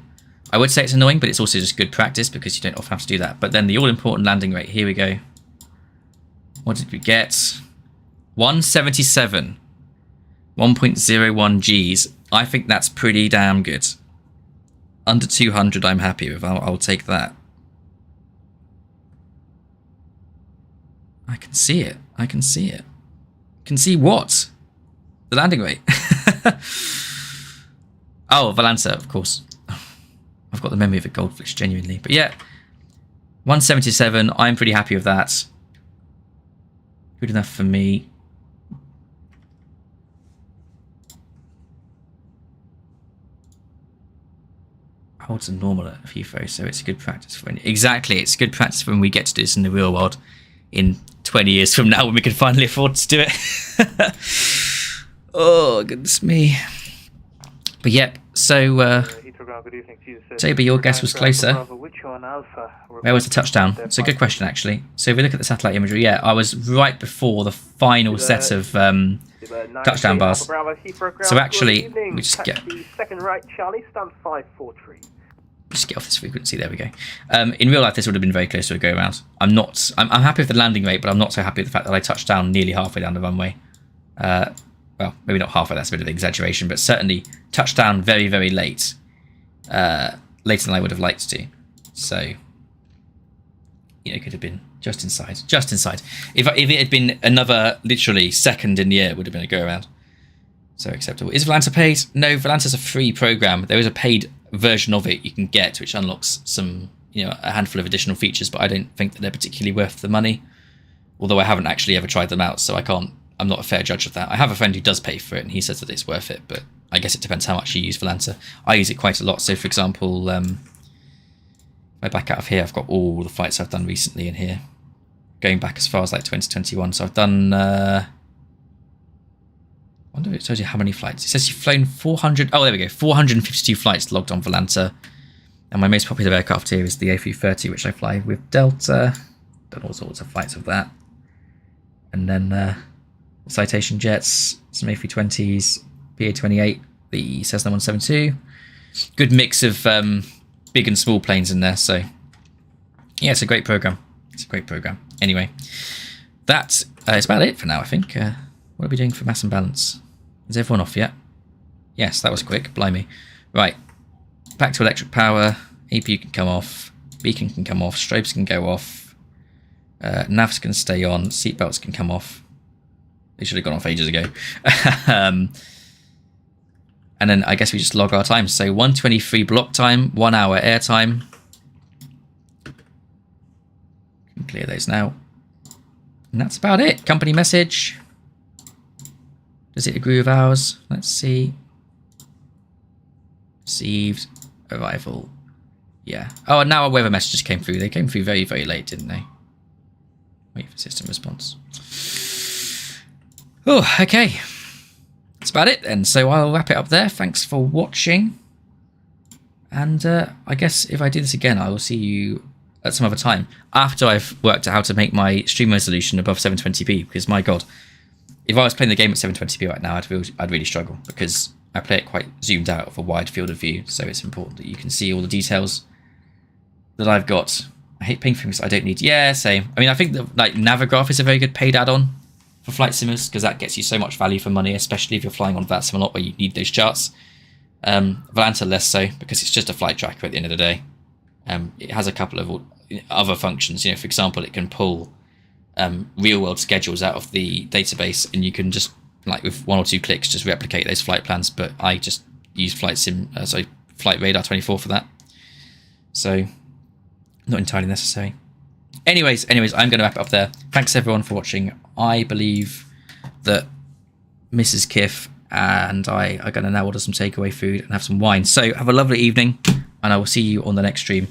I would say it's annoying, but it's also just good practice because you don't often have to do that. But then the all-important landing rate, here we go. What did we get? 177. 1.01 Gs. I think that's pretty damn good. Under 200 I'm happy with. I'll take that. I can see it. I can see it. Can see what? The landing rate. Oh, Volanta, of course. I've got the memory of a goldfish, genuinely. But yeah, 177. I'm pretty happy with that. Good enough for me. Holds are normal at Heathrow, so it's good practice for when... Exactly, it's good practice for when we get to do this in the real world in 20 years from now when we can finally afford to do it. Oh, goodness me. But yep, so Toby, your guess was closer. Where was the touchdown? It's a good question, actually. So if we look at the satellite imagery, yeah, I was right before the final set of touchdown bars. So actually, we just get... Second right, Charlie, stand 543. Just get off this frequency. There we go. In real life, this would have been very close to a go around. I'm happy with the landing rate, but I'm not so happy with the fact that I touched down nearly halfway down the runway. Well, maybe not halfway. That's a bit of an exaggeration, but certainly touched down very, very late. Later than I would have liked to. So, it could have been just inside. Just inside. If it had been another literally second in the air, it would have been a go around. So acceptable. Is Volanta paid? No, Volanta's a free program. There is a paid version of it you can get, which unlocks some, a handful of additional features, but I don't think that they're particularly worth the money. Although I haven't actually ever tried them out, so I'm not a fair judge of that. I have a friend who does pay for it, and he says that it's worth it, but I guess it depends how much you use Volanta. I use it quite a lot. So, for example, if I back out of here, I've got all the flights I've done recently in here, going back as far as like 2021. So I've done... I wonder if it tells you how many flights. It says you've flown 400... Oh, there we go. 452 flights logged on Volanta. And my most popular aircraft here is the A330, which I fly with Delta. Done all sorts of flights of that. And then Citation jets, some A320s, PA-28, the Cessna 172. Good mix of big and small planes in there. So, yeah, it's a great program. It's a great program. Anyway, that is about it for now, I think. What are we doing for mass and balance? Is everyone off yet? Yes, that was quick. Blimey. Right. Back to electric power. APU can come off. Beacon can come off. Strobes can go off. Navs can stay on. Seatbelts can come off. They should have gone off ages ago. And then I guess we just log our time. So 1:23 block time, 1 hour air time. Can clear those now. And that's about it. Company message. Does it agree with ours? Let's see. Received. Arrival. Yeah. Oh, and now our weather messages came through. They came through very, very late, didn't they? Wait for system response. Oh, okay. That's about it then. So I'll wrap it up there. Thanks for watching. And I guess if I do this again, I will see you at some other time. After I've worked out how to make my stream resolution above 720p. Because, my God, if I was playing the game at 720p right now, I'd really struggle. Because I play it quite zoomed out of a wide field of view. So it's important that you can see all the details that I've got. I hate ping things I don't need. Yeah, same. I mean, I think that Navigraph is a very good paid add-on for flight simmers, because that gets you so much value for money, especially if you're flying on VATSIM a lot where you need those charts. Volanta less so, because it's just a flight tracker at the end of the day. It has a couple of other functions. For example, it can pull real-world schedules out of the database, and you can just, with 1 or 2 clicks, just replicate those flight plans. But I just use Flight Radar 24 for that. So, not entirely necessary. Anyways, I'm going to wrap it up there. Thanks everyone for watching. I believe that Mrs. Kiff and I are going to now order some takeaway food and have some wine. So have a lovely evening, and I will see you on the next stream.